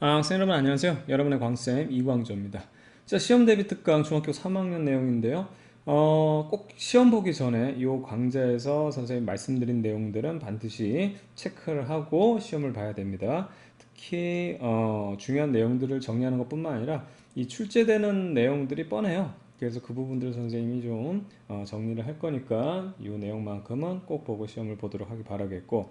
학생 여러분 안녕하세요. 여러분의 광쌤 이광조입니다. 자, 시험 대비 특강 중학교 3학년 내용인데요. 꼭 시험 보기 전에 이 강좌에서 선생님 말씀드린 내용들은 반드시 체크를 하고 시험을 봐야 됩니다. 특히 중요한 내용들을 정리하는 것뿐만 아니라 이 출제되는 내용들이 뻔해요. 그래서 그 부분들 선생님이 좀 정리를 할 거니까 이 내용만큼은 꼭 보고 시험을 보도록 하기 바라겠고,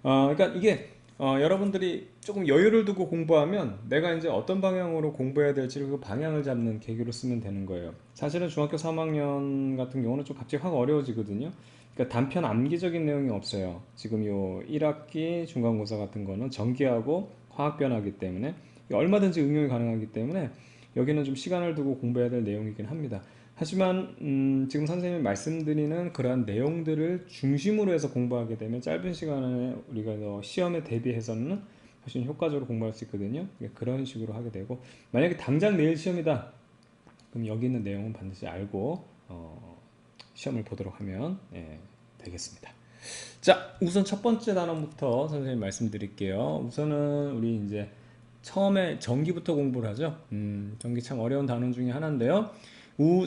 그러니까 이게 여러분들이 조금 여유를 두고 공부하면 내가 이제 어떤 방향으로 공부해야 될지 그 방향을 잡는 계기로 쓰면 되는 거예요. 사실은 중학교 3학년 같은 경우는 좀 갑자기 확 어려워지거든요. 그러니까 단편 암기적인 내용이 없어요. 지금 요 1학기 중간고사 같은 거는 전기하고 화학 변화기 때문에 얼마든지 응용이 가능하기 때문에 여기는 좀 시간을 두고 공부해야 될 내용이긴 합니다. 하지만 지금 선생님이 말씀드리는 그러한 내용들을 중심으로 해서 공부하게 되면 짧은 시간에 우리가 시험에 대비해서는 훨씬 효과적으로 공부할 수 있거든요. 그런 식으로 하게 되고, 만약에 당장 내일 시험이다, 그럼 여기 있는 내용은 반드시 알고 시험을 보도록 하면 되겠습니다. 자, 우선 첫 번째 단원부터 선생님 말씀드릴게요. 우선은 우리 이제 처음에 전기부터 공부를 하죠. 전기 참 어려운 단원 중에 하나인데요.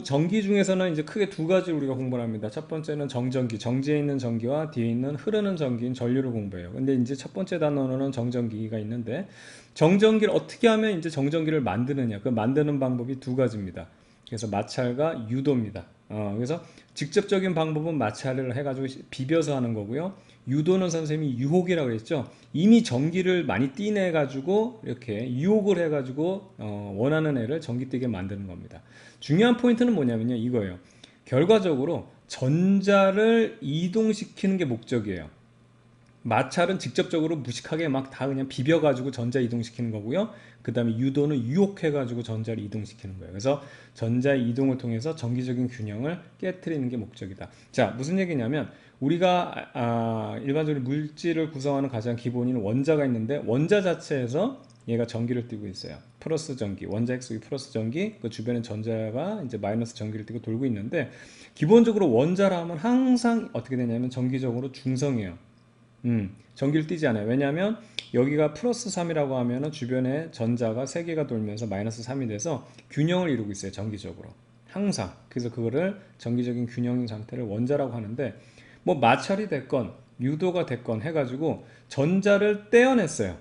전기 중에서는 이제 크게 두 가지 우리가 공부를 합니다. 첫 번째는 정전기, 정지에 있는 전기와 뒤에 있는 흐르는 전기인 전류를 공부해요. 근데 이제 첫 번째 단원으로는 정전기가 있는데, 정전기를 어떻게 하면 이제 정전기를 만드느냐, 그 만드는 방법이 두 가지입니다. 그래서 마찰과 유도입니다. 그래서 직접적인 방법은 마찰을 해가지고 비벼서 하는 거고요. 유도는 선생님이 유혹이라고 했죠. 이미 전기를 많이 띠내가지고 이렇게 유혹을 해가지고 원하는 애를 전기 띠게 만드는 겁니다. 중요한 포인트는 뭐냐면요, 이거예요. 결과적으로 전자를 이동시키는 게 목적이에요. 마찰은 직접적으로 무식하게 막 다 그냥 비벼가지고 전자 이동시키는 거고요. 그 다음에 유도는 유혹해가지고 전자를 이동시키는 거예요. 그래서 전자 이동을 통해서 전기적인 균형을 깨트리는 게 목적이다. 자, 무슨 얘기냐면 우리가 일반적으로 물질을 구성하는 가장 기본인 원자가 있는데, 원자 자체에서 얘가 전기를 띠고 있어요. 플러스 전기, 원자 핵속이 플러스 전기, 그 주변에 전자가 이제 마이너스 전기를 띠고 돌고 있는데, 기본적으로 원자라 하면 항상 어떻게 되냐면 전기적으로 중성이에요. 전기를 띠지 않아요. 왜냐하면 여기가 플러스 3이라고 하면은 주변에 전자가 3개가 돌면서 마이너스 3이 돼서 균형을 이루고 있어요. 전기적으로. 항상. 그래서 그거를 전기적인 균형인 상태를 원자라고 하는데, 뭐 마찰이 됐건 유도가 됐건 해가지고 전자를 떼어냈어요.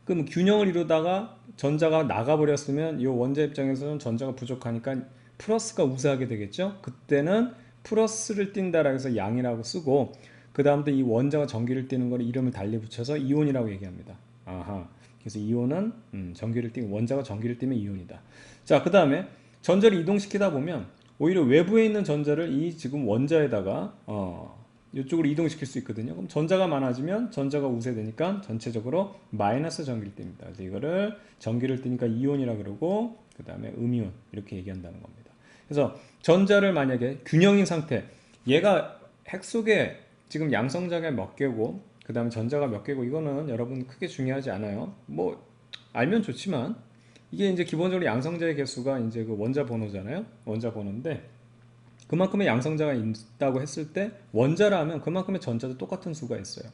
그럼 균형을 이루다가 전자가 나가버렸으면 이 원자 입장에서는 전자가 부족하니까 플러스가 우세하게 되겠죠. 그때는 플러스를 띈다라고 해서 양이라고 쓰고, 그 다음부터 이 원자가 전기를 띠는 걸 이름을 달리 붙여서 이온이라고 얘기합니다. 아하. 그래서 이온은 전기를 띠고, 원자가 전기를 띠면 이온이다. 자, 그 다음에 전자를 이동시키다 보면 오히려 외부에 있는 전자를 이 지금 원자에다가 이쪽으로 이동시킬 수 있거든요. 그럼 전자가 많아지면 전자가 우세되니까 전체적으로 마이너스 전기를 띱니다. 그래서 이거를 전기를 띠니까 이온이라 그러고, 그 다음에 음이온 이렇게 얘기한다는 겁니다. 그래서 전자를 만약에 균형인 상태, 얘가 핵 속에 지금 양성자가 몇 개고 그 다음에 전자가 몇 개고, 이거는 여러분 크게 중요하지 않아요. 뭐 알면 좋지만, 이게 이제 기본적으로 양성자의 개수가 이제 그 원자 번호잖아요. 원자 번호인데, 그만큼의 양성자가 있다고 했을 때 원자라 하면 그만큼의 전자도 똑같은 수가 있어요.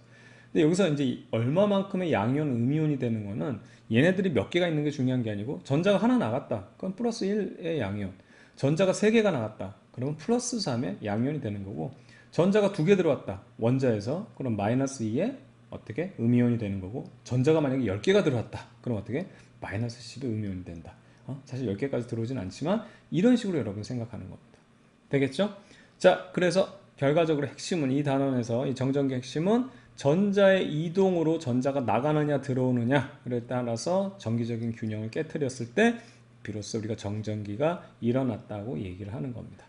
근데 여기서 이제 얼마만큼의 양이온, 음이온이 되는 거는 얘네들이 몇 개가 있는 게 중요한 게 아니고, 전자가 하나 나갔다, 그럼 플러스 1의 양이온. 전자가 3개가 나갔다, 그러면 플러스 3의 양이온이 되는 거고, 전자가 2개 들어왔다 원자에서, 그럼 마이너스 2의 어떻게 음이온이 되는 거고, 전자가 만약에 10개가 들어왔다, 그럼 어떻게 마이너스 10의 음이온이 된다. 사실 10개까지 들어오진 않지만 이런 식으로 여러분 생각하는 겁니다. 되겠죠? 자, 그래서 결과적으로 핵심은, 이 단원에서 이 정전기 핵심은 전자의 이동으로 전자가 나가느냐 들어오느냐에 따라서 전기적인 균형을 깨뜨렸을 때 비로소 우리가 정전기가 일어났다고 얘기를 하는 겁니다.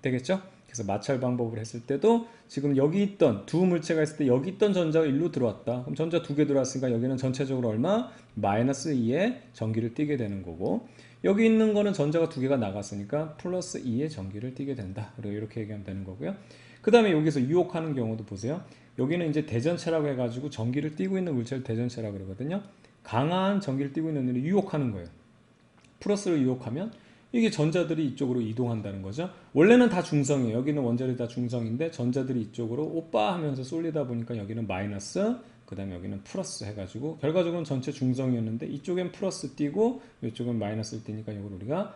되겠죠? 그래서 마찰 방법을 했을 때도 지금 여기 있던 두 물체가 있을 때 여기 있던 전자가 일로 들어왔다. 그럼 전자 2개 들어왔으니까 여기는 전체적으로 얼마? 마이너스 2의 전기를 띠게 되는 거고, 여기 있는 거는 전자가 2개가 나갔으니까 플러스 2의 전기를 띠게 된다. 그리고 이렇게 얘기하면 되는 거고요. 그 다음에 여기서 유혹하는 경우도 보세요. 여기는 이제 대전체라고 해가지고 전기를 띠고 있는 물체를 대전체라고 그러거든요. 강한 전기를 띠고 있는 애를 유혹하는 거예요. 플러스를 유혹하면 이게 전자들이 이쪽으로 이동한다는 거죠. 원래는 다 중성이에요. 여기는 원자들이 다 중성인데 전자들이 이쪽으로 오빠 하면서 쏠리다 보니까 여기는 마이너스 그 다음에 여기는 플러스 해가지고 결과적으로는 전체 중성이었는데 이쪽엔 플러스 띄고 이쪽은 마이너스를 띄니까 이걸 우리가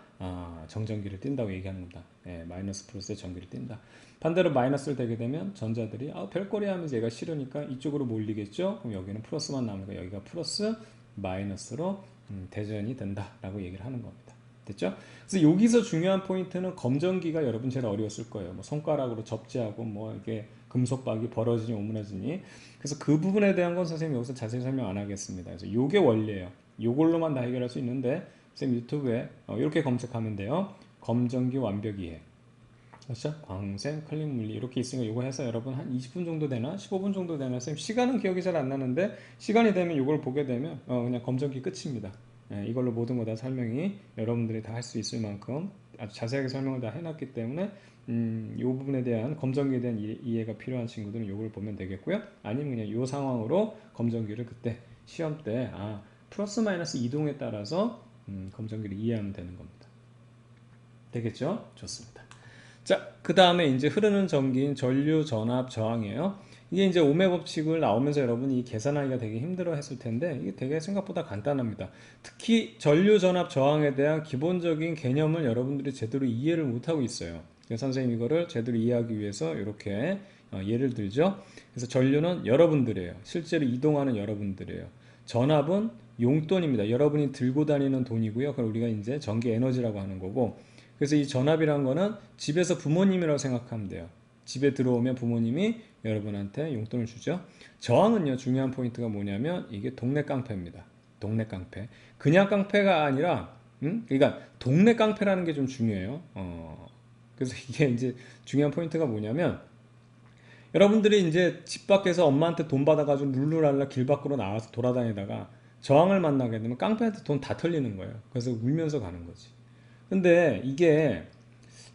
정전기를 띈다고 얘기하는 겁니다. 예, 마이너스 플러스에 전기를 띈다. 반대로 마이너스를 대게 되면 전자들이 별거리 하면서 얘가 싫으니까 이쪽으로 몰리겠죠. 그럼 여기는 플러스만 남으니까 여기가 플러스 마이너스로 대전이 된다라고 얘기를 하는 겁니다. 됐죠? 그래서 여기서 중요한 포인트는 검전기가 여러분 제일 어려웠을 거예요. 뭐 손가락으로 접지하고 뭐 이게 금속박이 벌어지니 오므라지니. 그래서 그 부분에 대한 건 선생님이 여기서 자세히 설명 안 하겠습니다. 그래서 요게 원리예요. 요걸로만 다 해결할 수 있는데 선생님 유튜브에 이렇게 검색하면 돼요. 검전기 완벽 이해. 그렇죠? 광생, 클릭 물리 이렇게 있으니까 이거 해서 여러분 한 20분 정도 되나 15분 정도 되나 선생님 시간은 기억이 잘 안 나는데 시간이 되면 이걸 보게 되면 그냥 검정기 끝입니다. 예, 이걸로 모든 거 다 설명이 여러분들이 다 할 수 있을 만큼 아주 자세하게 설명을 다 해놨기 때문에 이 부분에 대한 검정기에 대한 이해가 필요한 친구들은 이걸 보면 되겠고요. 아니면 그냥 이 상황으로 검정기를 그때 시험 때 플러스 마이너스 이동에 따라서 검정기를 이해하면 되는 겁니다. 되겠죠? 좋습니다. 자, 그 다음에 이제 흐르는 전기인 전류 전압 저항이에요. 이게 이제 오메 법칙을 나오면서 여러분이 계산하기가 되게 힘들어 했을 텐데 이게 되게 생각보다 간단합니다. 특히 전류 전압 저항에 대한 기본적인 개념을 여러분들이 제대로 이해를 못하고 있어요. 그래서 선생님 이거를 제대로 이해하기 위해서 이렇게 예를 들죠. 그래서 전류는 여러분들이에요. 실제로 이동하는 여러분들이에요. 전압은 용돈입니다. 여러분이 들고 다니는 돈이고요. 그걸 우리가 이제 전기 에너지라고 하는 거고, 그래서 이 전압이란 거는 집에서 부모님이라고 생각하면 돼요. 집에 들어오면 부모님이 여러분한테 용돈을 주죠. 저항은요, 중요한 포인트가 뭐냐면 이게 동네 깡패입니다. 동네 깡패. 그냥 깡패가 아니라 그러니까 동네 깡패라는 게 좀 중요해요. 그래서 이게 이제 중요한 포인트가 뭐냐면 여러분들이 이제 집 밖에서 엄마한테 돈 받아가지고 룰루랄라 길 밖으로 나와서 돌아다니다가 저항을 만나게 되면 깡패한테 돈 다 털리는 거예요. 그래서 울면서 가는 거지. 근데 이게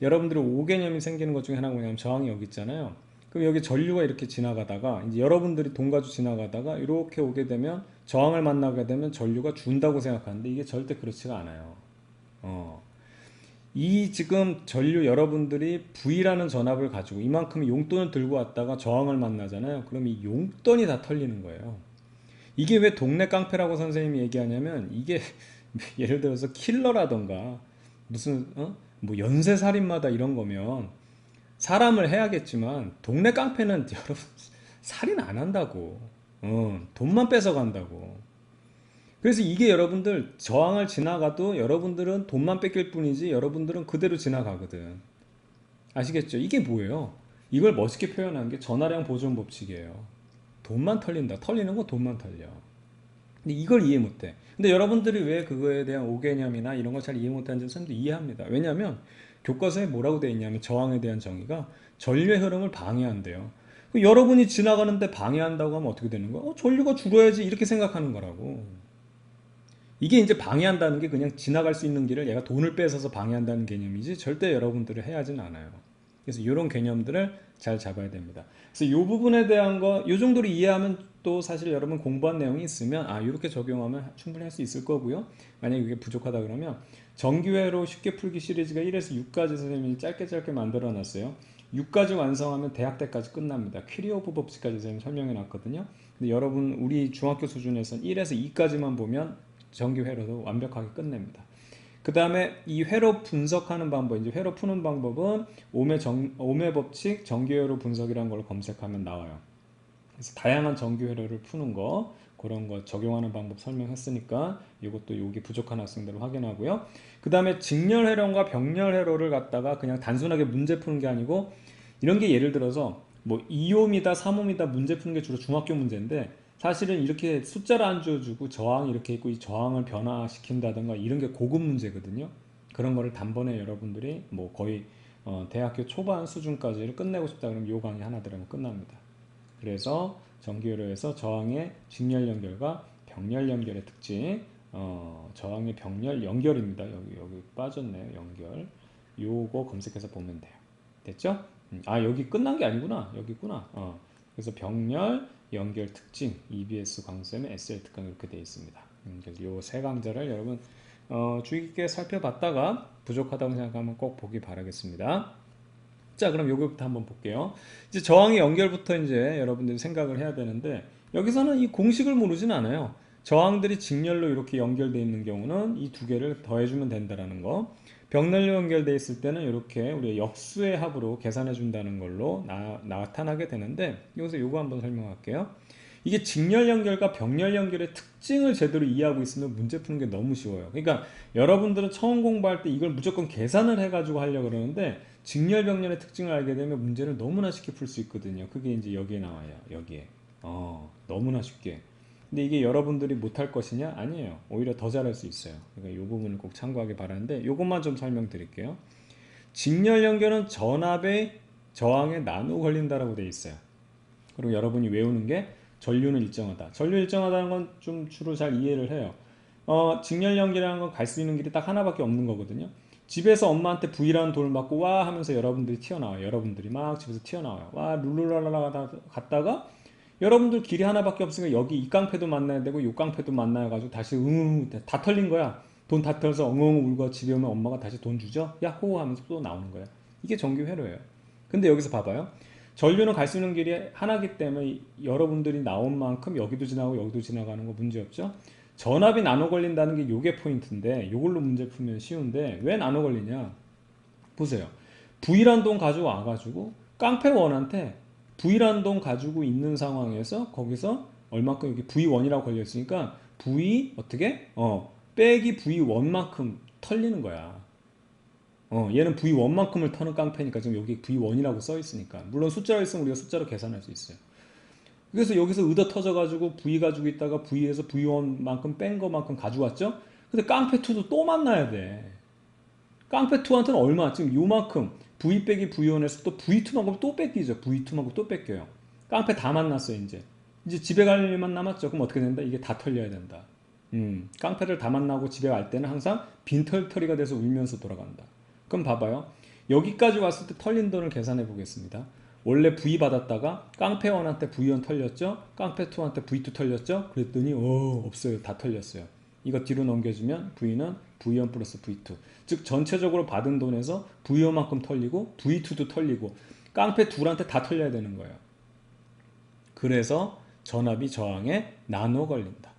여러분들이 오개념이 생기는 것 중에 하나가 뭐냐면 저항이 여기 있잖아요. 그럼 여기 전류가 이렇게 지나가다가 이제 여러분들이 돈 가지고 지나가다가 이렇게 오게 되면 저항을 만나게 되면 전류가 준다고 생각하는데 이게 절대 그렇지가 않아요. 이 지금 전류 여러분들이 V라는 전압을 가지고 이만큼 용돈을 들고 왔다가 저항을 만나잖아요. 그럼 이 용돈이 다 털리는 거예요. 이게 왜 동네 깡패라고 선생님이 얘기하냐면 이게 예를 들어서 킬러라던가 무슨 뭐 연쇄살인마다 이런 거면 사람을 해야겠지만 동네 깡패는 여러분 살인 안 한다고. 돈만 뺏어 간다고. 그래서 이게 여러분들 저항을 지나가도 여러분들은 돈만 뺏길 뿐이지 여러분들은 그대로 지나가거든. 아시겠죠? 이게 뭐예요? 이걸 멋있게 표현한 게 전화량 보존 법칙이에요. 돈만 털린다. 털리는 거 돈만 털려. 근데 이걸 이해 못해. 근데 여러분들이 왜 그거에 대한 오개념이나 이런 걸 잘 이해 못하는지 선생님도 이해합니다. 왜냐하면 교과서에 뭐라고 되어 있냐면 저항에 대한 정의가 전류의 흐름을 방해한대요. 여러분이 지나가는데 방해한다고 하면 어떻게 되는 거야? 전류가 줄어야지 이렇게 생각하는 거라고. 이게 이제 방해한다는 게 그냥 지나갈 수 있는 길을 얘가 돈을 뺏어서 방해한다는 개념이지 절대 여러분들을 해하진 않아요. 그래서 이런 개념들을 잘 잡아야 됩니다. 그래서 이 부분에 대한 거, 이 정도로 이해하면 또 사실 여러분 공부한 내용이 있으면 이렇게 적용하면 충분히 할 수 있을 거고요. 만약에 이게 부족하다 그러면 정기회로 쉽게 풀기 시리즈가 1에서 6까지 선생님이 짧게 만들어 놨어요. 6까지 완성하면 대학 때까지 끝납니다. 퀴리오프 법칙까지 선생님 설명해 놨거든요. 근데 여러분 우리 중학교 수준에서는 1에서 2까지만 보면 정기회로도 완벽하게 끝냅니다. 그 다음에 이 회로 분석하는 방법, 이제 회로 푸는 방법은 오메 법칙 정기회로 분석이라는 걸 검색하면 나와요. 그래서 다양한 정기회로를 푸는 거, 그런 거 적용하는 방법 설명했으니까 이것도 여기 부족한 학생들을 확인하고요. 그 다음에 직렬회로과 병렬회로를 갖다가 그냥 단순하게 문제 푸는 게 아니고 이런 게 예를 들어서 뭐 2옴이다 3옴이다 문제 푸는 게 주로 중학교 문제인데 사실은 이렇게 숫자를 안 줘주고 저항이 이렇게 있고 이 저항을 변화시킨다던가 이런 게 고급 문제거든요. 그런 거를 단번에 여러분들이 뭐 거의 대학교 초반 수준까지를 끝내고 싶다 그러면 요 강의 하나 들으면 끝납니다. 그래서 전기회로에서 저항의 직렬 연결과 병렬 연결의 특징, 저항의 병렬 연결입니다. 여기 빠졌네요. 연결. 요거 검색해서 보면 돼요. 됐죠? 여기 끝난 게 아니구나. 여기 있구나. 그래서 병렬 연결 특징, EBS 강쌤의 SL 특강 이렇게 되어 있습니다. 그래서 요 세 강좌를 여러분 주의 깊게 살펴봤다가 부족하다고 생각하면 꼭 보기 바라겠습니다. 자, 그럼 요거부터 한번 볼게요. 이제 저항의 연결부터 이제 여러분들이 생각을 해야 되는데 여기서는 이 공식을 모르진 않아요. 저항들이 직렬로 이렇게 연결되어 있는 경우는 이 두 개를 더해주면 된다라는 거. 병렬로 연결되어 있을 때는 이렇게 우리가 역수의 합으로 계산해 준다는 걸로 나타나게 되는데, 여기서 요거 한번 설명할게요. 이게 직렬 연결과 병렬 연결의 특징을 제대로 이해하고 있으면 문제 푸는 게 너무 쉬워요. 그러니까 여러분들은 처음 공부할 때 이걸 무조건 계산을 해가지고 하려고 그러는데, 직렬 병렬의 특징을 알게 되면 문제를 너무나 쉽게 풀 수 있거든요. 그게 이제 여기에 나와요. 여기에. 너무나 쉽게. 근데 이게 여러분들이 못할 것이냐? 아니에요. 오히려 더 잘할 수 있어요. 그러니까 이 부분을 꼭 참고하기 바라는데, 이것만 좀 설명드릴게요. 직렬 연결은 전압의 저항에 나누어 걸린다라고 되어 있어요. 그리고 여러분이 외우는 게 전류는 일정하다. 전류 일정하다는 건 좀 주로 잘 이해를 해요. 직렬 연결이라는 건 갈 수 있는 길이 딱 하나밖에 없는 거거든요. 집에서 엄마한테 V라는 돌 맞고 와 하면서 여러분들이 튀어나와요. 여러분들이 막 집에서 튀어나와요. 와 룰루랄라 갔다가 여러분들 길이 하나밖에 없으니까 여기 이 깡패도 만나야 되고 요 깡패도 만나야 가지고 다시 응응 다 털린 거야. 돈 다 털어서 엉엉 울고 집에 오면 엄마가 다시 돈 주죠. 야호 하면서 또 나오는 거야. 이게 전기 회로예요. 근데 여기서 봐봐요. 전류는 갈 수 있는 길이 하나기 때문에 여러분들이 나온 만큼 여기도 지나고 여기도 지나가는 거 문제없죠. 전압이 나눠 걸린다는 게 요게 포인트인데, 요걸로 문제 풀면 쉬운데 왜 나눠 걸리냐. 보세요. V란 돈 가지고 와가지고 깡패원한테 V란 돈 가지고 있는 상황에서 거기서 얼마큼 여기 V1이라고 걸려있으니까 V 어떻게? 빼기 V1만큼 털리는 거야. 얘는 V1만큼을 터는 깡패니까 지금 여기 V1이라고 써 있으니까. 물론 숫자로 있으면 우리가 숫자로 계산할 수 있어요. 그래서 여기서 의도 터져가지고 V 가지고 있다가 V에서 V1만큼 뺀 거만큼 가져왔죠? 근데 깡패2도 또 만나야 돼. 깡패2한테는 얼마? 지금 요만큼 V 빼기 V1에서 또 V2만큼 또 뺏기죠. V2만큼 또 뺏겨요. 깡패 다 만났어요. 이제 집에 갈 일만 남았죠. 그럼 어떻게 된다? 이게 다 털려야 된다. 깡패를 다 만나고 집에 갈 때는 항상 빈털터리가 돼서 울면서 돌아간다. 그럼 봐봐요. 여기까지 왔을 때 털린 돈을 계산해 보겠습니다. 원래 V 받았다가 깡패1한테 V1 털렸죠? 깡패2한테 V2 털렸죠? 그랬더니 없어요. 다 털렸어요. 이거 뒤로 넘겨주면 V는 V1 플러스 V2. 즉 전체적으로 받은 돈에서 V1만큼 털리고 V2도 털리고 깡패2한테 다 털려야 되는 거예요. 그래서 전압이 저항에 나눠 걸린다.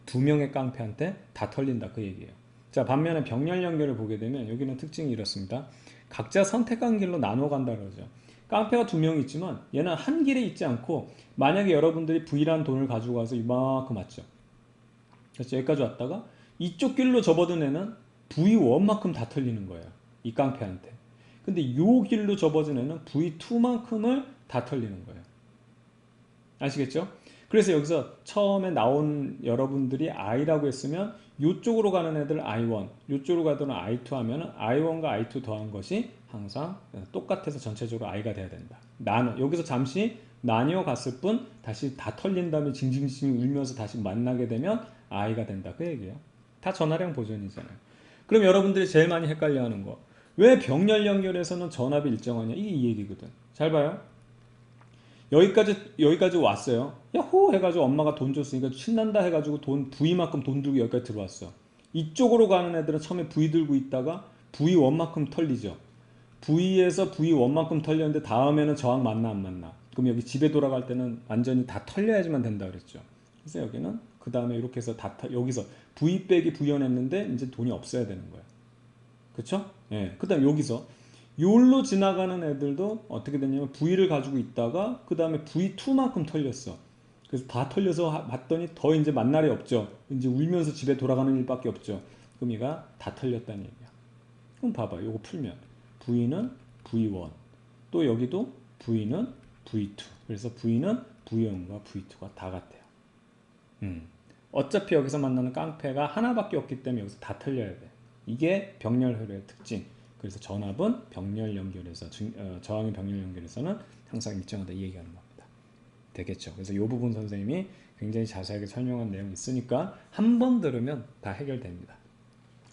두 명의 깡패한테 다 털린다 그 얘기예요. 자, 반면에 병렬 연결을 보게 되면 여기는 특징이 이렇습니다. 각자 선택한 길로 나눠 간다 그러죠. 깡패가 두 명 있지만 얘는 한 길에 있지 않고, 만약에 여러분들이 V라는 돈을 가지고 와서 이만큼 왔죠. 그래서 여기까지 왔다가 이쪽 길로 접어든 애는 V1만큼 다 털리는 거예요. 이 깡패한테. 근데 요 길로 접어진 애는 V2만큼을 다 털리는 거예요. 아시겠죠? 그래서 여기서 처음에 나온 여러분들이 I라고 했으면 이쪽으로 가는 애들 I1, 이쪽으로 가는 I2 하면 I1과 I2 더한 것이 항상 똑같아서 전체적으로 I가 돼야 된다. 여기서 잠시 나뉘어 갔을 뿐 다시 다 털린 다음에 징징징 울면서 다시 만나게 되면 I가 된다. 그 얘기예요. 다 전하량 보존이잖아요. 그럼 여러분들이 제일 많이 헷갈려하는 거, 왜 병렬 연결에서는 전압이 일정하냐? 이게 이 얘기거든. 잘 봐요. 여기까지 왔어요. 야호 해가지고 엄마가 돈 줬으니까 신난다 해가지고 V만큼 돈 들고 여기까지 들어왔어. 이쪽으로 가는 애들은 처음에 V 들고 있다가 V1만큼 털리죠. V에서 V1만큼 털렸는데 다음에는 저항 만나 안 만나? 그럼 여기 집에 돌아갈 때는 완전히 다 털려야지만 된다 그랬죠. 그래서 여기는 그 다음에 이렇게 해서 여기서 V 빼기 V1 했는데 이제 돈이 없어야 되는 거야. 그쵸? 예. 그 다음 여기서 요로 지나가는 애들도 어떻게 됐냐면 V를 가지고 있다가 그 다음에 V2만큼 털렸어. 그래서 다 털려서 봤더니 더 이제 만날이 없죠. 이제 울면서 집에 돌아가는 일밖에 없죠. 그럼 얘가 다 털렸다는 얘기야. 그럼 봐봐. 요거 풀면 V는 V1, 또 여기도 V는 V2. 그래서 V는 V1과 V2가 다 같아요. 어차피 여기서 만나는 깡패가 하나밖에 없기 때문에 여기서 다 털려야 돼. 이게 병렬 회로의 특징. 그래서 전압은 병렬 연결에서 저항의 병렬 연결에서는 항상 일정하다 이 얘기하는 겁니다. 되겠죠? 그래서 이 부분 선생님이 굉장히 자세하게 설명한 내용이 있으니까 한 번 들으면 다 해결됩니다.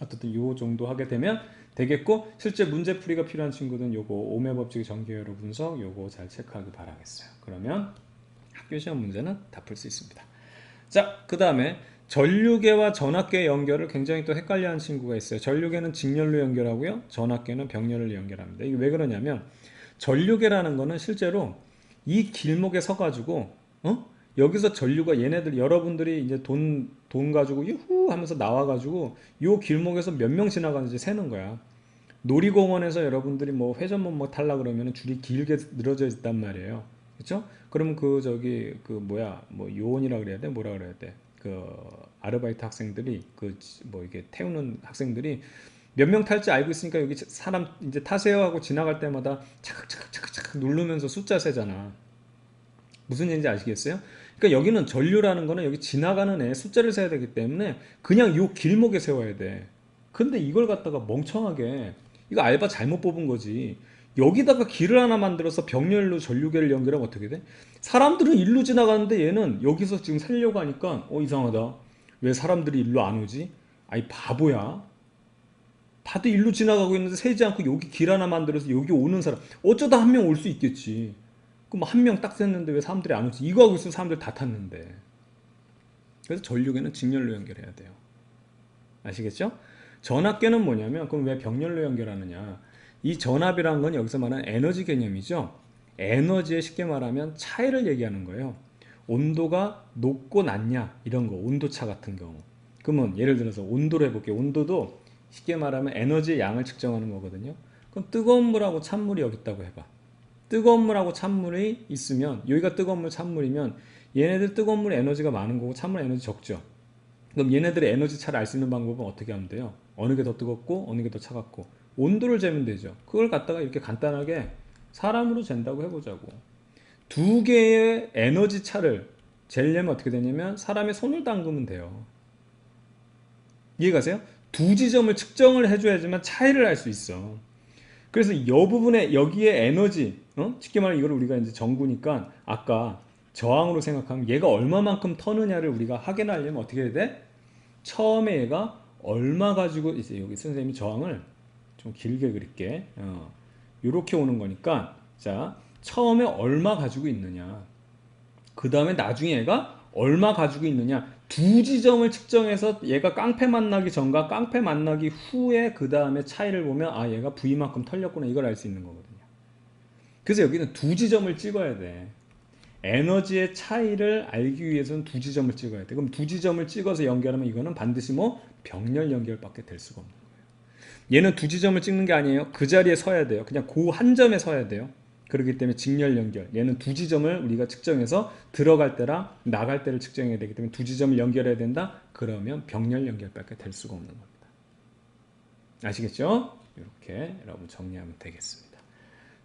어쨌든 이 정도 하게 되면 되겠고, 실제 문제풀이가 필요한 친구들은 요거 오메 법칙의 전기회로 분석 요거 잘 체크하기 바라겠어요. 그러면 학교 시험 문제는 다 풀 수 있습니다. 자, 그 다음에 전류계와 전압계 연결을 굉장히 또 헷갈려하는 친구가 있어요. 전류계는 직렬로 연결하고요, 전압계는 병렬로 연결합니다. 이게 왜 그러냐면 전류계라는 거는 실제로 이 길목에 서가지고 여기서 전류가 얘네들 여러분들이 이제 돈 가지고 유후 하면서 나와가지고 요 길목에서 몇 명 지나가는지 세는 거야. 놀이공원에서 여러분들이 뭐 회전목 뭐 탈라 그러면 줄이 길게 늘어져 있단 말이에요. 그렇죠? 그러면 그 저기 그 뭐야 뭐 요원이라 그래야 돼? 뭐라 그래야 돼? 그 아르바이트 학생들이 그 뭐 이게 태우는 학생들이 몇 명 탈지 알고 있으니까 여기 사람 이제 타세요 하고 지나갈 때마다 차각차각차각차각 누르면서 숫자 세잖아. 무슨 얘기인지 아시겠어요? 그러니까 여기는 전류라는 거는 여기 지나가는 애 숫자를 세야 되기 때문에 그냥 요 길목에 세워야 돼. 근데 이걸 갖다가 멍청하게 이거 알바 잘못 뽑은 거지. 여기다가 길을 하나 만들어서 병렬로 전류계를 연결하면 어떻게 돼? 사람들은 일로 지나가는데 얘는 여기서 지금 살려고 하니까 이상하다. 왜 사람들이 일로 안 오지? 아이 바보야. 다들 일로 지나가고 있는데 세지 않고 여기 길 하나 만들어서 여기 오는 사람 어쩌다 한 명 올 수 있겠지. 그럼 한 명 딱 셌는데 왜 사람들이 안 오지? 이거 하고 있으면 사람들 다 탔는데. 그래서 전류계는 직렬로 연결해야 돼요. 아시겠죠? 전압계는 뭐냐면 그럼 왜 병렬로 연결하느냐? 이 전압이라는 건 여기서 말하는 에너지 개념이죠. 에너지에 쉽게 말하면 차이를 얘기하는 거예요. 온도가 높고 낮냐 이런 거 온도차 같은 경우. 그러면 예를 들어서 온도로 해볼게요. 온도도 쉽게 말하면 에너지의 양을 측정하는 거거든요. 그럼 뜨거운 물하고 찬물이 여기 있다고 해봐. 뜨거운 물하고 찬물이 있으면 여기가 뜨거운 물 찬물이면 얘네들 뜨거운 물에 에너지가 많은 거고 찬물 에너지 적죠. 그럼 얘네들의 에너지 차를 알 수 있는 방법은 어떻게 하면 돼요? 어느 게 더 뜨겁고 어느 게 더 차갑고 온도를 재면 되죠. 그걸 갖다가 이렇게 간단하게 사람으로 잰다고 해보자고. 두 개의 에너지 차를 재려면 어떻게 되냐면 사람의 손을 담그면 돼요. 이해가세요? 두 지점을 측정을 해줘야지만 차이를 알 수 있어. 그래서 이 부분에 여기에 에너지, 쉽게 말하면 이걸 우리가 이제 전구니까 아까 저항으로 생각하면 얘가 얼마만큼 터느냐를 우리가 확인하려면 어떻게 해야 돼? 처음에 얘가 얼마 가지고 이제 여기 선생님이 저항을 좀 길게 그릴게. 이렇게 오는 거니까 자 처음에 얼마 가지고 있느냐. 그 다음에 나중에 얘가 얼마 가지고 있느냐. 두 지점을 측정해서 얘가 깡패 만나기 전과 깡패 만나기 후에 그 다음에 차이를 보면 아 얘가 V만큼 털렸구나 이걸 알 수 있는 거거든요. 그래서 여기는 두 지점을 찍어야 돼. 에너지의 차이를 알기 위해서는 두 지점을 찍어야 돼. 그럼 두 지점을 찍어서 연결하면 이거는 반드시 뭐 병렬 연결밖에 될 수가 없는 거예요. 얘는 두 지점을 찍는 게 아니에요. 그 자리에 서야 돼요. 그냥 그 한 점에 서야 돼요. 그렇기 때문에 직렬 연결. 얘는 두 지점을 우리가 측정해서 들어갈 때랑 나갈 때를 측정해야 되기 때문에 두 지점을 연결해야 된다. 그러면 병렬 연결밖에 될 수가 없는 겁니다. 아시겠죠? 이렇게 여러분 정리하면 되겠습니다.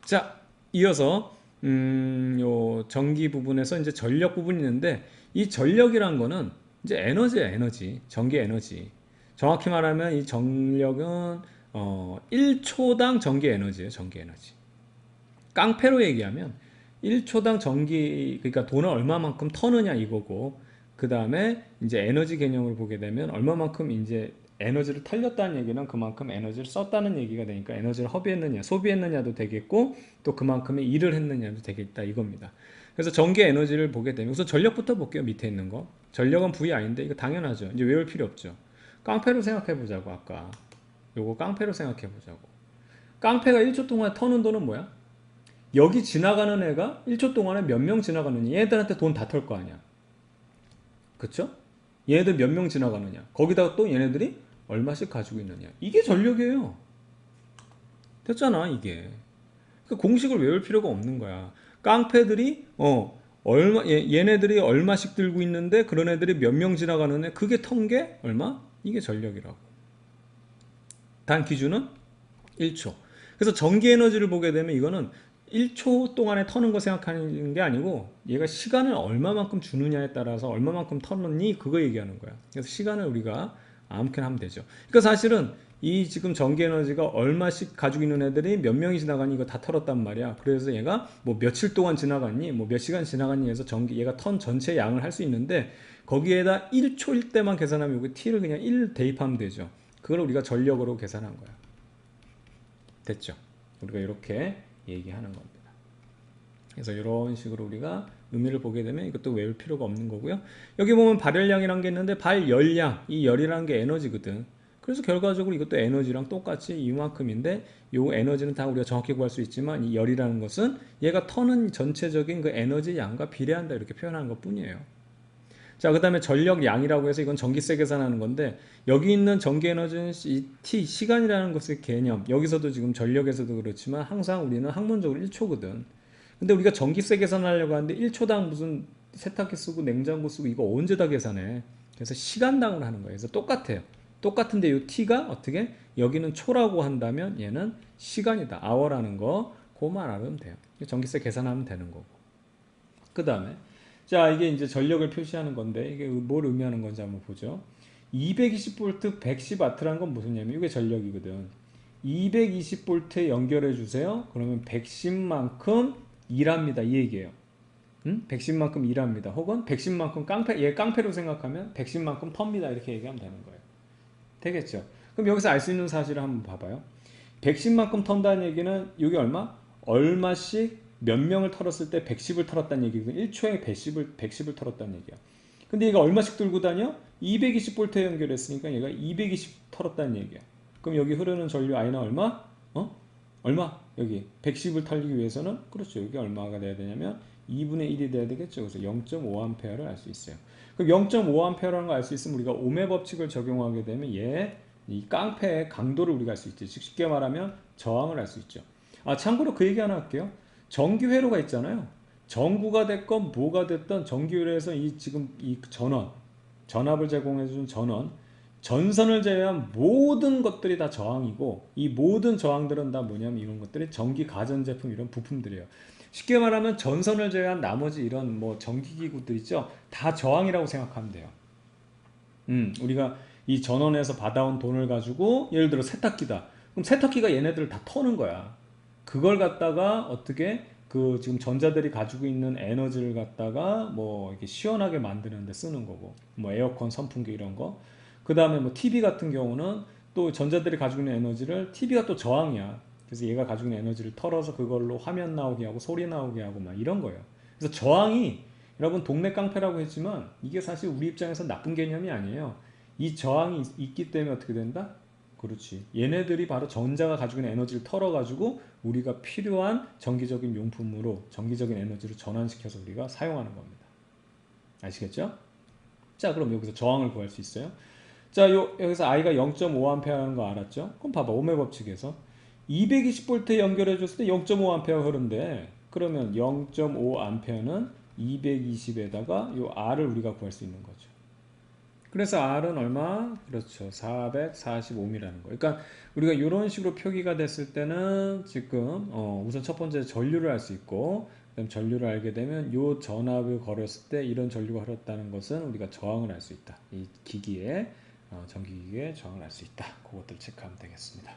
자, 이어서 요 전기 부분에서 이제 전력 부분이 있는데 이 전력이란 거는 이제 에너지예요, 에너지. 전기 에너지. 정확히 말하면 이 전력은 1초당 전기 에너지예요, 전기 에너지. 깡패로 얘기하면 1초당 전기 그러니까 돈을 얼마만큼 터느냐 이거고 그 다음에 이제 에너지 개념을 보게 되면 얼마만큼 이제 에너지를 털렸다는 얘기는 그만큼 에너지를 썼다는 얘기가 되니까 에너지를 허비했느냐 소비했느냐도 되겠고 또 그만큼의 일을 했느냐도 되겠다 이겁니다. 그래서 전기 에너지를 보게 되면 우선 전력부터 볼게요. 밑에 있는 거 전력은 VI인데 이거 당연하죠. 이제 외울 필요 없죠. 깡패로 생각해 보자고. 아까 요거 깡패로 생각해 보자고. 깡패가 1초 동안 터는 돈은 뭐야? 여기 지나가는 애가 1초 동안에 몇 명 지나가느냐. 얘네들한테 돈 다 털 거 아니야. 그쵸? 얘네들 몇 명 지나가느냐. 거기다가 또 얘네들이 얼마씩 가지고 있느냐. 이게 전력이에요. 됐잖아 이게. 그 공식을 외울 필요가 없는 거야. 깡패들이 얘네들이 얼마씩 들고 있는데 그런 애들이 몇 명 지나가는 애 그게 턴 게 얼마? 이게 전력이라고. 단 기준은 1초. 그래서 전기 에너지를 보게 되면 이거는 1초 동안에 터는 거 생각하는 게 아니고 얘가 시간을 얼마만큼 주느냐에 따라서 얼마만큼 터느니 그거 얘기하는 거야. 그래서 시간을 우리가 아무렇게나 하면 되죠. 그러니까 사실은 이 지금 전기 에너지가 얼마씩 가지고 있는 애들이 몇 명이 지나가니 이거 다 털었단 말이야. 그래서 얘가 뭐 며칠 동안 지나갔니 뭐 몇 시간 지나갔니 해서 얘가 턴 전체 양을 할 수 있는데 거기에다 1초일 때만 계산하면 여기 t를 그냥 1 대입하면 되죠. 그걸 우리가 전력으로 계산한 거야. 됐죠? 우리가 이렇게 얘기하는 겁니다. 그래서 이런 식으로 우리가 의미를 보게 되면 이것도 외울 필요가 없는 거고요. 여기 보면 발열량이라는 게 있는데 발열량, 이 열이라는 게 에너지거든. 그래서 결과적으로 이것도 에너지랑 똑같이 이만큼인데 요 에너지는 다 우리가 정확히 구할 수 있지만 이 열이라는 것은 얘가 터는 전체적인 그 에너지 양과 비례한다 이렇게 표현하는 것 뿐이에요. 자, 그 다음에 전력량이라고 해서 이건 전기세 계산하는 건데 여기 있는 전기 에너지는 이 t 시간이라는 것의 개념 여기서도 지금 전력에서도 그렇지만 항상 우리는 학문적으로 1초거든. 근데 우리가 전기세 계산하려고 하는데 1초당 무슨 세탁기 쓰고 냉장고 쓰고 이거 언제 다 계산해. 그래서 시간당으로 하는 거예요. 그래서 똑같아요. 똑같은데 이 t가 어떻게 여기는 초라고 한다면 얘는 시간이다. hour라는 거 그만 알아두면 돼요. 전기세 계산하면 되는 거고. 그 다음에 자 이게 이제 전력을 표시하는 건데 이게 뭘 의미하는 건지 한번 보죠. 220V 110W라는 건 무슨 얘기냐면 이게 전력이거든. 220V에 연결해 주세요. 그러면 110만큼 일합니다. 이 얘기예요. 110만큼 일합니다. 혹은 110만큼 깡패, 얘 깡패로 생각하면 110만큼 텁니다. 이렇게 얘기하면 되는 거예요. 되겠죠? 그럼 여기서 알 수 있는 사실을 한번 봐봐요. 110만큼 턴다는 얘기는 여기 얼마? 얼마씩 몇 명을 털었을 때 110을 털었다는 얘기거든요. 1초에 110을 털었다는 얘기야. 근데 얘가 얼마씩 들고 다녀? 220V에 연결했으니까 얘가 220 털었다는 얘기야. 그럼 여기 흐르는 전류 I는 얼마? 얼마? 여기 110을 털기 위해서는 그렇죠. 여기 얼마가 돼야 되냐면 2분의 1이 돼야 되겠죠. 그래서 0.5A를 알 수 있어요. 그럼 0.5A라는 걸 알 수 있으면 우리가 오메 법칙을 적용하게 되면 이 깡패의 강도를 우리가 알 수 있죠. 쉽게 말하면 저항을 알 수 있죠. 참고로 그 얘기 하나 할게요. 전기회로가 있잖아요. 전구가 됐건 뭐가 됐던 전기회로에서 지금 이 전압을 제공해준 전선을 제외한 모든 것들이 다 저항이고 이 모든 저항들은 다 뭐냐면 이런 것들이 전기 가전제품 이런 부품들이에요. 쉽게 말하면 전선을 제외한 나머지 이런 뭐 전기기구들 있죠. 다 저항이라고 생각하면 돼요. 우리가 이 전원에서 받아온 돈을 가지고 예를 들어 세탁기다. 그럼 세탁기가 얘네들을 다 터는 거야. 그걸 갖다가 어떻게 그 지금 전자들이 가지고 있는 에너지를 갖다가 뭐 이렇게 시원하게 만드는 데 쓰는 거고 뭐 에어컨, 선풍기 이런 거. 그 다음에 뭐 TV 같은 경우는 또 전자들이 가지고 있는 에너지를 TV가 또 저항이야. 그래서 얘가 가지고 있는 에너지를 털어서 그걸로 화면 나오게 하고 소리 나오게 하고 막 이런 거예요. 그래서 저항이 여러분 동네 깡패라고 했지만 이게 사실 우리 입장에서 나쁜 개념이 아니에요. 이 저항이 있기 때문에 어떻게 된다? 그렇지. 얘네들이 바로 전자가 가지고 있는 에너지를 털어가지고 우리가 필요한 전기적인 용품으로 전기적인 에너지를 전환시켜서 우리가 사용하는 겁니다. 아시겠죠? 자, 그럼 여기서 저항을 구할 수 있어요. 자, 여기서 I가 0.5A라는 거 알았죠? 그럼 봐봐. 오메 법칙에서 220V에 연결해 줬을 때 0.5A 흐른대. 그러면 0.5A는 220에다가 요 R을 우리가 구할 수 있는 거죠. 그래서 R은 얼마? 그렇죠. 445m라는 거. 그러니까 우리가 이런 식으로 표기가 됐을 때는 지금 우선 첫 번째 전류를 알 수 있고 그다음 전류를 알게 되면 요 전압을 걸었을 때 이런 전류가 흘렀다는 것은 우리가 저항을 알 수 있다. 이 기기에 전기기기의 저항을 알 수 있다. 그것들 체크하면 되겠습니다.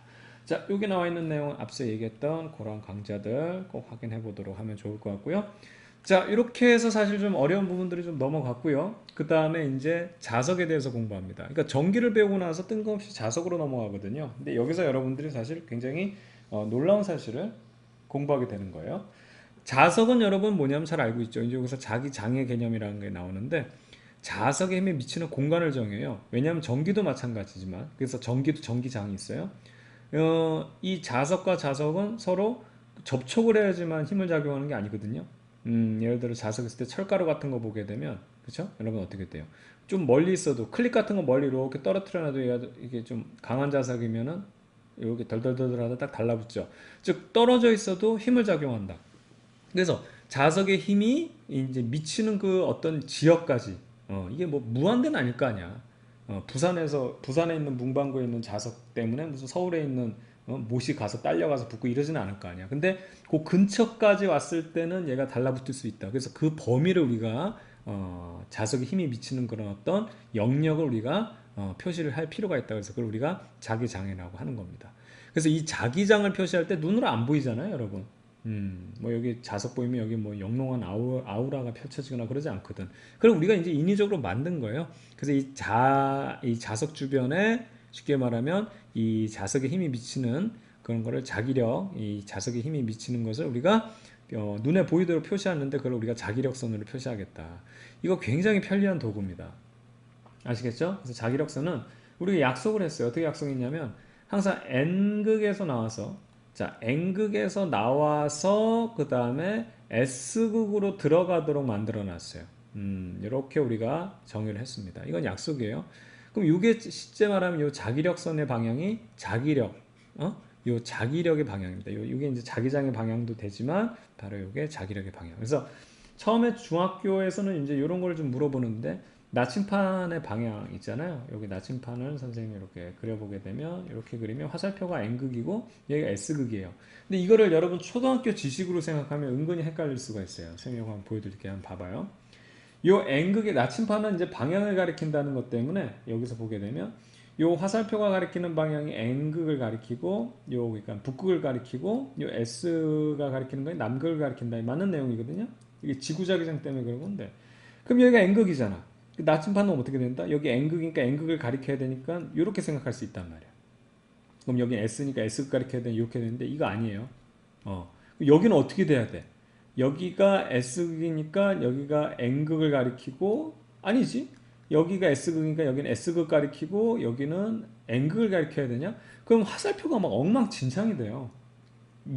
자, 여기 나와 있는 내용은 앞서 얘기했던 그런 강좌들 꼭 확인해 보도록 하면 좋을 것 같고요. 자, 이렇게 해서 사실 좀 어려운 부분들이 좀 넘어갔고요. 그 다음에 이제 자석에 대해서 공부합니다. 그러니까 전기를 배우고 나서 뜬금없이 자석으로 넘어가거든요. 근데 여기서 여러분들이 사실 굉장히 놀라운 사실을 공부하게 되는 거예요. 자석은 여러분 뭐냐면 잘 알고 있죠. 이제 여기서 자기 장애 개념이라는 게 나오는데 자석의 힘에 미치는 공간을 정해요. 왜냐하면 전기도 마찬가지지만 그래서 전기도 전기장이 있어요. 이 자석과 자석은 서로 접촉을 해야지만 힘을 작용하는 게 아니거든요. 예를 들어 자석 있을 때 철가루 같은 거 보게 되면 그렇죠? 여러분 어떻게 돼요? 좀 멀리 있어도 클립 같은 거 멀리 이렇게 떨어뜨려 놔도 이게 좀 강한 자석이면은 이렇게 덜덜덜덜 하다 딱 달라붙죠. 즉 떨어져 있어도 힘을 작용한다. 그래서 자석의 힘이 이제 미치는 그 어떤 지역까지 이게 뭐 무한대는 아닐 거 아니야. 부산에 있는 문방구에 있는 자석 때문에 무슨 서울에 있는 못이 가서 딸려가서 붙고 이러지는 않을 거 아니야. 근데 그 근처까지 왔을 때는 얘가 달라붙을 수 있다. 그래서 그 범위를 우리가 자석에 힘이 미치는 그런 어떤 영역을 우리가 표시를 할 필요가 있다. 그래서 그걸 우리가 자기장애라고 하는 겁니다. 그래서 이 자기장을 표시할 때 눈으로 안 보이잖아요, 여러분. 뭐 여기 자석 보이면 여기 뭐 영롱한 아우라가 펼쳐지거나 그러지 않거든. 그럼 우리가 이제 인위적으로 만든 거예요. 그래서 이 자석 주변에 쉽게 말하면 이 자석에 힘이 미치는 그런 거를 자기력, 이 자석에 힘이 미치는 것을 우리가 눈에 보이도록 표시하는데 그걸 우리가 자기력선으로 표시하겠다. 이거 굉장히 편리한 도구입니다. 아시겠죠? 그래서 자기력선은 우리가 약속을 했어요. 어떻게 약속했냐면 항상 N극에서 나와서 자 N극에서 나와서 그 다음에 S극으로 들어가도록 만들어 놨어요. 이렇게 우리가 정의를 했습니다. 이건 약속이에요. 그럼 이게 실제 말하면 요 자기력선의 방향이 자기력, 요 자기력의 방향입니다. 요게 이제 자기장의 방향도 되지만 바로 요게 자기력의 방향. 그래서 처음에 중학교에서는 이제 이런 걸 좀 물어보는데 나침판의 방향 있잖아요. 여기 나침판을 선생님이 이렇게 그려보게 되면 이렇게 그리면 화살표가 N극이고 여기가 S극이에요. 근데 이거를 여러분 초등학교 지식으로 생각하면 은근히 헷갈릴 수가 있어요. 선생님이 한번 보여드릴게요. 한번 봐봐요. 요 N극의 나침판은 이제 방향을 가리킨다는 것 때문에 여기서 보게 되면 요 화살표가 가리키는 방향이 N극을 가리키고 요 그러니까 북극을 가리키고 요 S가 가리키는 건 남극을 가리킨다. 맞는 내용이거든요. 이게 지구자기장 때문에 그런 건데. 그럼 여기가 N극이잖아. 나침판은 어떻게 된다? 여기 N극이니까 N극을 가리켜야 되니까 이렇게 생각할 수 있단 말이야. 그럼 여기 S니까 S극 가리켜야 되는 이렇게 되는데 이거 아니에요. 여기는 어떻게 돼야 돼? 여기가 S극이니까 여기가 N극을 가리키고 아니지. 여기가 S극이니까 여기는 S극 가리키고 여기는 N극을 가리켜야 되냐? 그럼 화살표가 막 엉망진창이 돼요.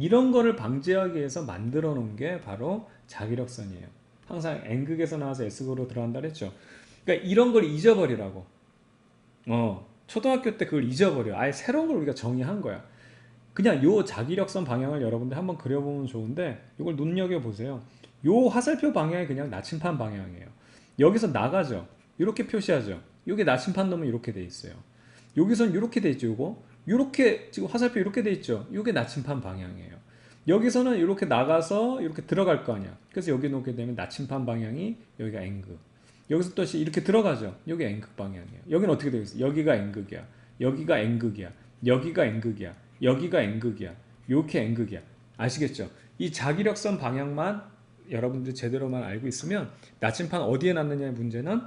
이런 거를 방지하기 위해서 만들어 놓은 게 바로 자기력선이에요. 항상 N극에서 나와서 S극으로 들어간다 그랬죠. 그러니까 이런 걸 잊어버리라고. 초등학교 때 그걸 잊어버려. 아예 새로운 걸 우리가 정의한 거야. 그냥 요 자기력선 방향을 여러분들 한번 그려보면 좋은데 이걸 눈여겨보세요. 요 화살표 방향이 그냥 나침판 방향이에요. 여기서 나가죠. 이렇게 표시하죠. 여기 나침판 놈은 이렇게 돼 있어요. 여기선 이렇게 돼 있죠. 요거 이렇게 지금 화살표 이렇게 돼 있죠. 이게 나침판 방향이에요. 여기서는 이렇게 나가서 이렇게 들어갈 거 아니야. 그래서 여기 놓게 되면 나침판 방향이 여기가 N극. 여기서 또 이렇게 들어가죠. 여기 N극 방향이에요. 여기는 어떻게 되겠어? 여기가 N극이야. 여기가 N극이야. 여기가 N극이야. 여기가 N극이야. 요렇게 N극이야. 아시겠죠? 이 자기력선 방향만 여러분들 제대로만 알고 있으면 나침판 어디에 놨느냐의 문제는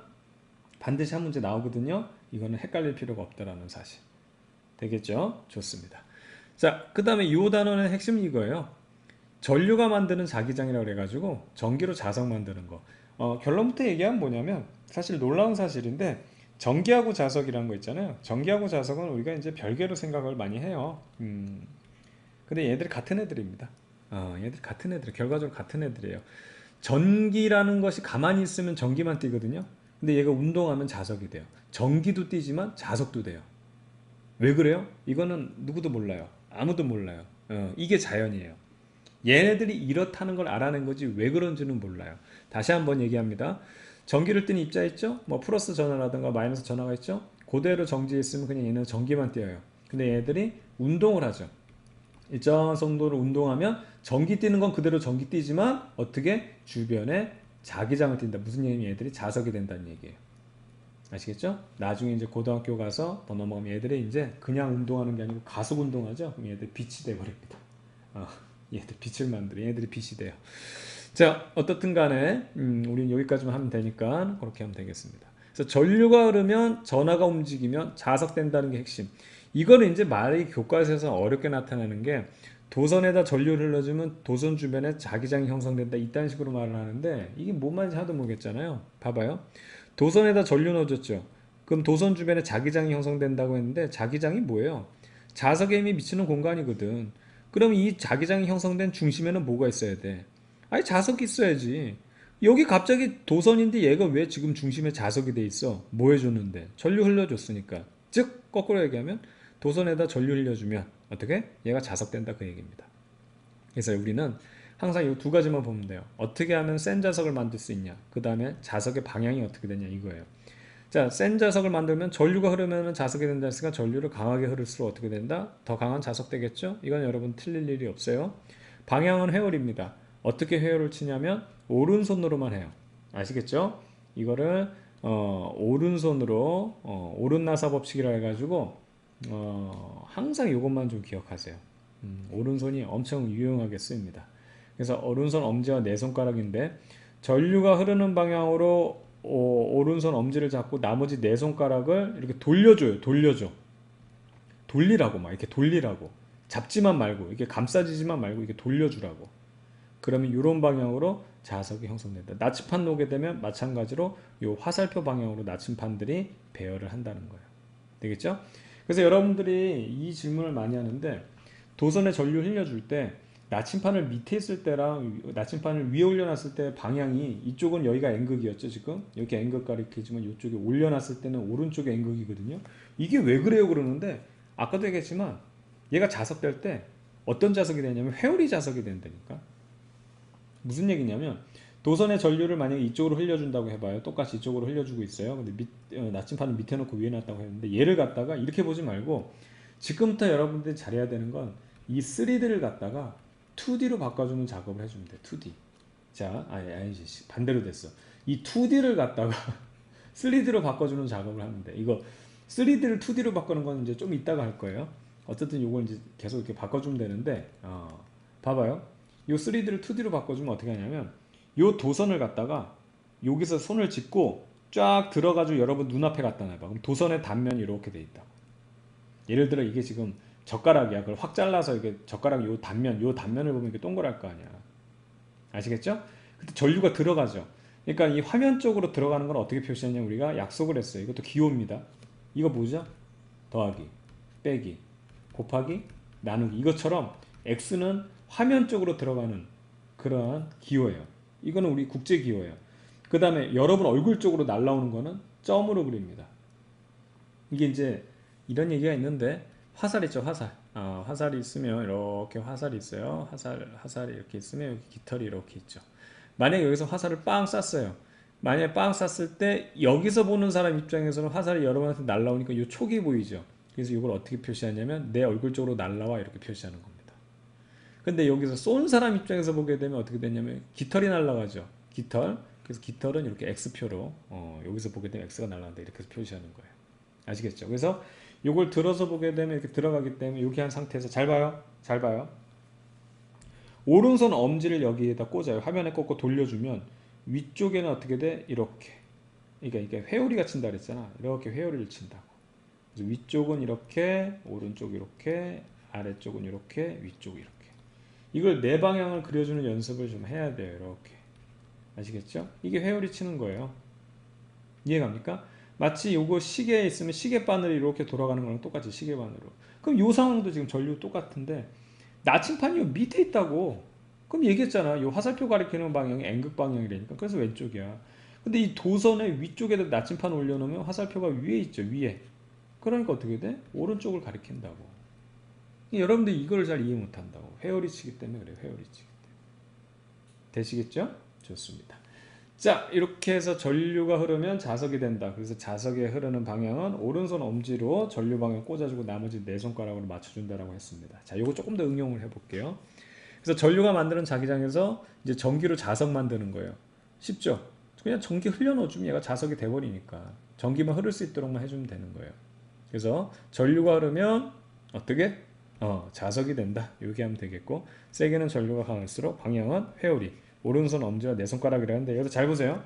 반드시 한 문제 나오거든요. 이거는 헷갈릴 필요가 없다라는 사실. 되겠죠? 좋습니다. 자, 그 다음에 이 단어는 핵심이 이거예요. 전류가 만드는 자기장이라고 그래가지고 전기로 자석 만드는 거. 결론부터 얘기하면 뭐냐면 사실 놀라운 사실인데 전기하고 자석이라는 거 있잖아요. 전기하고 자석은 우리가 이제 별개로 생각을 많이 해요. 근데 얘들이 같은 애들입니다. 얘들 같은 애들, 결과적으로 같은 애들이에요. 전기라는 것이 가만히 있으면 전기만 뛰거든요. 근데 얘가 운동하면 자석이 돼요. 전기도 뛰지만 자석도 돼요. 왜 그래요? 이거는 누구도 몰라요. 아무도 몰라요. 이게 자연이에요. 얘네들이 이렇다는 걸 알아낸 거지 왜 그런지는 몰라요. 다시 한번 얘기합니다. 전기를 띠는 입자 있죠? 뭐 플러스 전화라든가 마이너스 전화가 있죠? 그대로 정지해 있으면 그냥 얘는 전기만 띄어요. 근데 얘들이 운동을 하죠. 일정 정도로 운동하면 전기 뛰는 건 그대로 전기 뛰지만 어떻게 주변에 자기장을 띈다. 무슨 얘기냐면 얘들이 자석이 된다는 얘기예요. 아시겠죠? 나중에 이제 고등학교 가서 더 넘어가면 얘들이 이제 그냥 운동하는 게 아니고 가속 운동하죠. 그럼 얘들 빛이 돼 버립니다. 얘들 빛을 만들어. 얘들이 빛이 돼요. 자, 어떻든 간에 우리는 여기까지만 하면 되니까 그렇게 하면 되겠습니다. 그래서 전류가 흐르면 전하가 움직이면 자석된다는 게 핵심. 이거는 이제 말이 교과서에서 어렵게 나타나는 게 도선에다 전류를 흘러주면 도선 주변에 자기장이 형성된다 이딴 식으로 말을 하는데 이게 뭔 말인지 하나도 모르겠잖아요. 봐봐요. 도선에다 전류 넣어줬죠. 그럼 도선 주변에 자기장이 형성된다고 했는데 자기장이 뭐예요? 자석의 힘이 미치는 공간이거든. 그럼 이 자기장이 형성된 중심에는 뭐가 있어야 돼? 아니 자석이 있어야지. 여기 갑자기 도선인데 얘가 왜 지금 중심에 자석이 돼 있어? 뭐 해줬는데? 전류 흘려줬으니까. 즉 거꾸로 얘기하면 도선에다 전류 흘려주면 어떻게? 얘가 자석된다 그 얘기입니다. 그래서 우리는 항상 이 두 가지만 보면 돼요. 어떻게 하면 센 자석을 만들 수 있냐? 그 다음에 자석의 방향이 어떻게 되냐 이거예요. 자, 센 자석을 만들면 전류가 흐르면 자석이 된다 했으니까 전류를 강하게 흐를수록 어떻게 된다? 더 강한 자석 되겠죠? 이건 여러분 틀릴 일이 없어요. 방향은 회열입니다. 어떻게 회열을 치냐면 오른손으로만 해요. 아시겠죠? 이거를 오른손으로 오른나사 법칙이라 해가지고 항상 이것만 좀 기억하세요. 오른손이 엄청 유용하게 쓰입니다. 그래서 오른손 엄지와 네 손가락인데 전류가 흐르는 방향으로 오른손 엄지를 잡고 나머지 네 손가락을 이렇게 돌려줘요. 돌리라고 막 이렇게 돌리라고. 잡지만 말고 이렇게 감싸지지만 말고 이렇게 돌려주라고. 그러면 이런 방향으로 자석이 형성된다. 나침판 놓게 되면 마찬가지로 이 화살표 방향으로 나침판들이 배열을 한다는 거예요. 되겠죠? 그래서 여러분들이 이 질문을 많이 하는데 도선에 전류 흘려줄 때 나침판을 밑에 있을 때랑 나침판을 위에 올려놨을 때 방향이 이쪽은 여기가 N극이었죠 지금 이렇게 N극 가리키지만 이쪽에 올려놨을 때는 오른쪽에 N극이거든요. 이게 왜 그래요 그러는데 아까도 얘기했지만 얘가 자석될 때 어떤 자석이 되냐면 회오리 자석이 된다니까. 무슨 얘기냐면 도선의 전류를 만약에 이쪽으로 흘려준다고 해봐요. 똑같이 이쪽으로 흘려주고 있어요. 근데 나침판을 밑에 놓고 위에 놨다고 했는데 얘를 갖다가 이렇게 보지 말고 지금부터 여러분들이 잘해야 되는 건 이 3D를 갖다가 2D로 바꿔주는 작업을 해주면 돼. 2D. 자, 아니지. 반대로 됐어. 이 2D를 갖다가 3D로 바꿔주는 작업을 하는데 이거 3D를 2D로 바꾸는 건 이제 좀 이따가 할 거예요. 어쨌든 이걸 이제 계속 이렇게 바꿔주면 되는데 봐봐요. 이 3D를 2D로 바꿔주면 어떻게 하냐면 이 도선을 갖다가 여기서 손을 짚고 쫙 들어가지고 여러분 눈앞에 갖다 놔봐. 그럼 도선의 단면이 이렇게 돼 있다. 예를 들어 이게 지금 젓가락이야. 그걸 확 잘라서 이게 젓가락 요 단면을 보면 이게 동그랄 거 아니야. 아시겠죠? 그때 전류가 들어가죠. 그러니까 이 화면 쪽으로 들어가는 건 어떻게 표시하냐면 우리가 약속을 했어요. 이것도 기호입니다. 이거 뭐죠? 더하기, 빼기, 곱하기, 나누기. 이것처럼 X는 화면 쪽으로 들어가는 그러한 기호예요. 이거는 우리 국제 기호예요. 그 다음에 여러분 얼굴 쪽으로 날라오는 거는 점으로 그립니다. 이게 이제 이런 얘기가 있는데 화살 있죠, 화살. 화살이 있으면 이렇게 화살이 있어요. 화살이 이렇게 있으면 여기 깃털이 이렇게 있죠. 만약에 여기서 화살을 빵 쐈어요. 만약에 빵 쐈을 때 여기서 보는 사람 입장에서는 화살이 여러분한테 날라오니까 이 촉이 보이죠. 그래서 이걸 어떻게 표시하냐면 내 얼굴 쪽으로 날라와 이렇게 표시하는 겁니다. 근데 여기서 쏜 사람 입장에서 보게 되면 어떻게 되냐면 깃털이 날라가죠. 깃털. 그래서 깃털은 이렇게 X표로 여기서 보게 되면 X가 날라간다 이렇게 해서 표시하는 거예요. 아시겠죠? 그래서 이걸 들어서 보게 되면 이렇게 들어가기 때문에 이렇게 한 상태에서 잘 봐요. 잘 봐요. 오른손 엄지를 여기에다 꽂아요. 화면에 꽂고 돌려주면 위쪽에는 어떻게 돼? 이렇게. 그러니까 이게 회오리가 친다 그랬잖아. 이렇게 회오리를 친다고. 그래서 위쪽은 이렇게, 오른쪽 이렇게, 아래쪽은 이렇게, 위쪽 이렇게. 이걸 네 방향을 그려주는 연습을 좀 해야 돼요. 이렇게. 아시겠죠? 이게 회오리 치는 거예요. 이해갑니까? 마치 요거 시계에 있으면 시계바늘이 이렇게 돌아가는 거랑 똑같이 시계바늘로. 그럼 요 상황도 지금 전류 똑같은데 나침판이 요 밑에 있다고. 그럼 얘기했잖아. 요 화살표 가리키는 방향이 N극 방향이라니까. 그래서 왼쪽이야. 근데 이 도선의 위쪽에다 나침판 올려놓으면 화살표가 위에 있죠. 위에. 그러니까 어떻게 돼? 오른쪽을 가리킨다고. 여러분들 이걸 잘 이해 못한다고. 회오리 치기 때문에 그래요. 회오리 치기 때문에. 되시겠죠? 좋습니다. 자, 이렇게 해서 전류가 흐르면 자석이 된다. 그래서 자석에 흐르는 방향은 오른손 엄지로 전류 방향 꽂아주고 나머지 네 손가락으로 맞춰준다라고 했습니다. 자, 이거 조금 더 응용을 해볼게요. 그래서 전류가 만드는 자기장에서 이제 전기로 자석 만드는 거예요. 쉽죠? 그냥 전기 흘려넣어주면 얘가 자석이 돼버리니까 전기만 흐를 수 있도록만 해주면 되는 거예요. 그래서 전류가 흐르면 어떻게? 자석이 된다. 이렇게 하면 되겠고 세게는 전류가 강할수록 방향은 회오리. 오른손 엄지와 네 손가락이라는데 여기서 잘 보세요.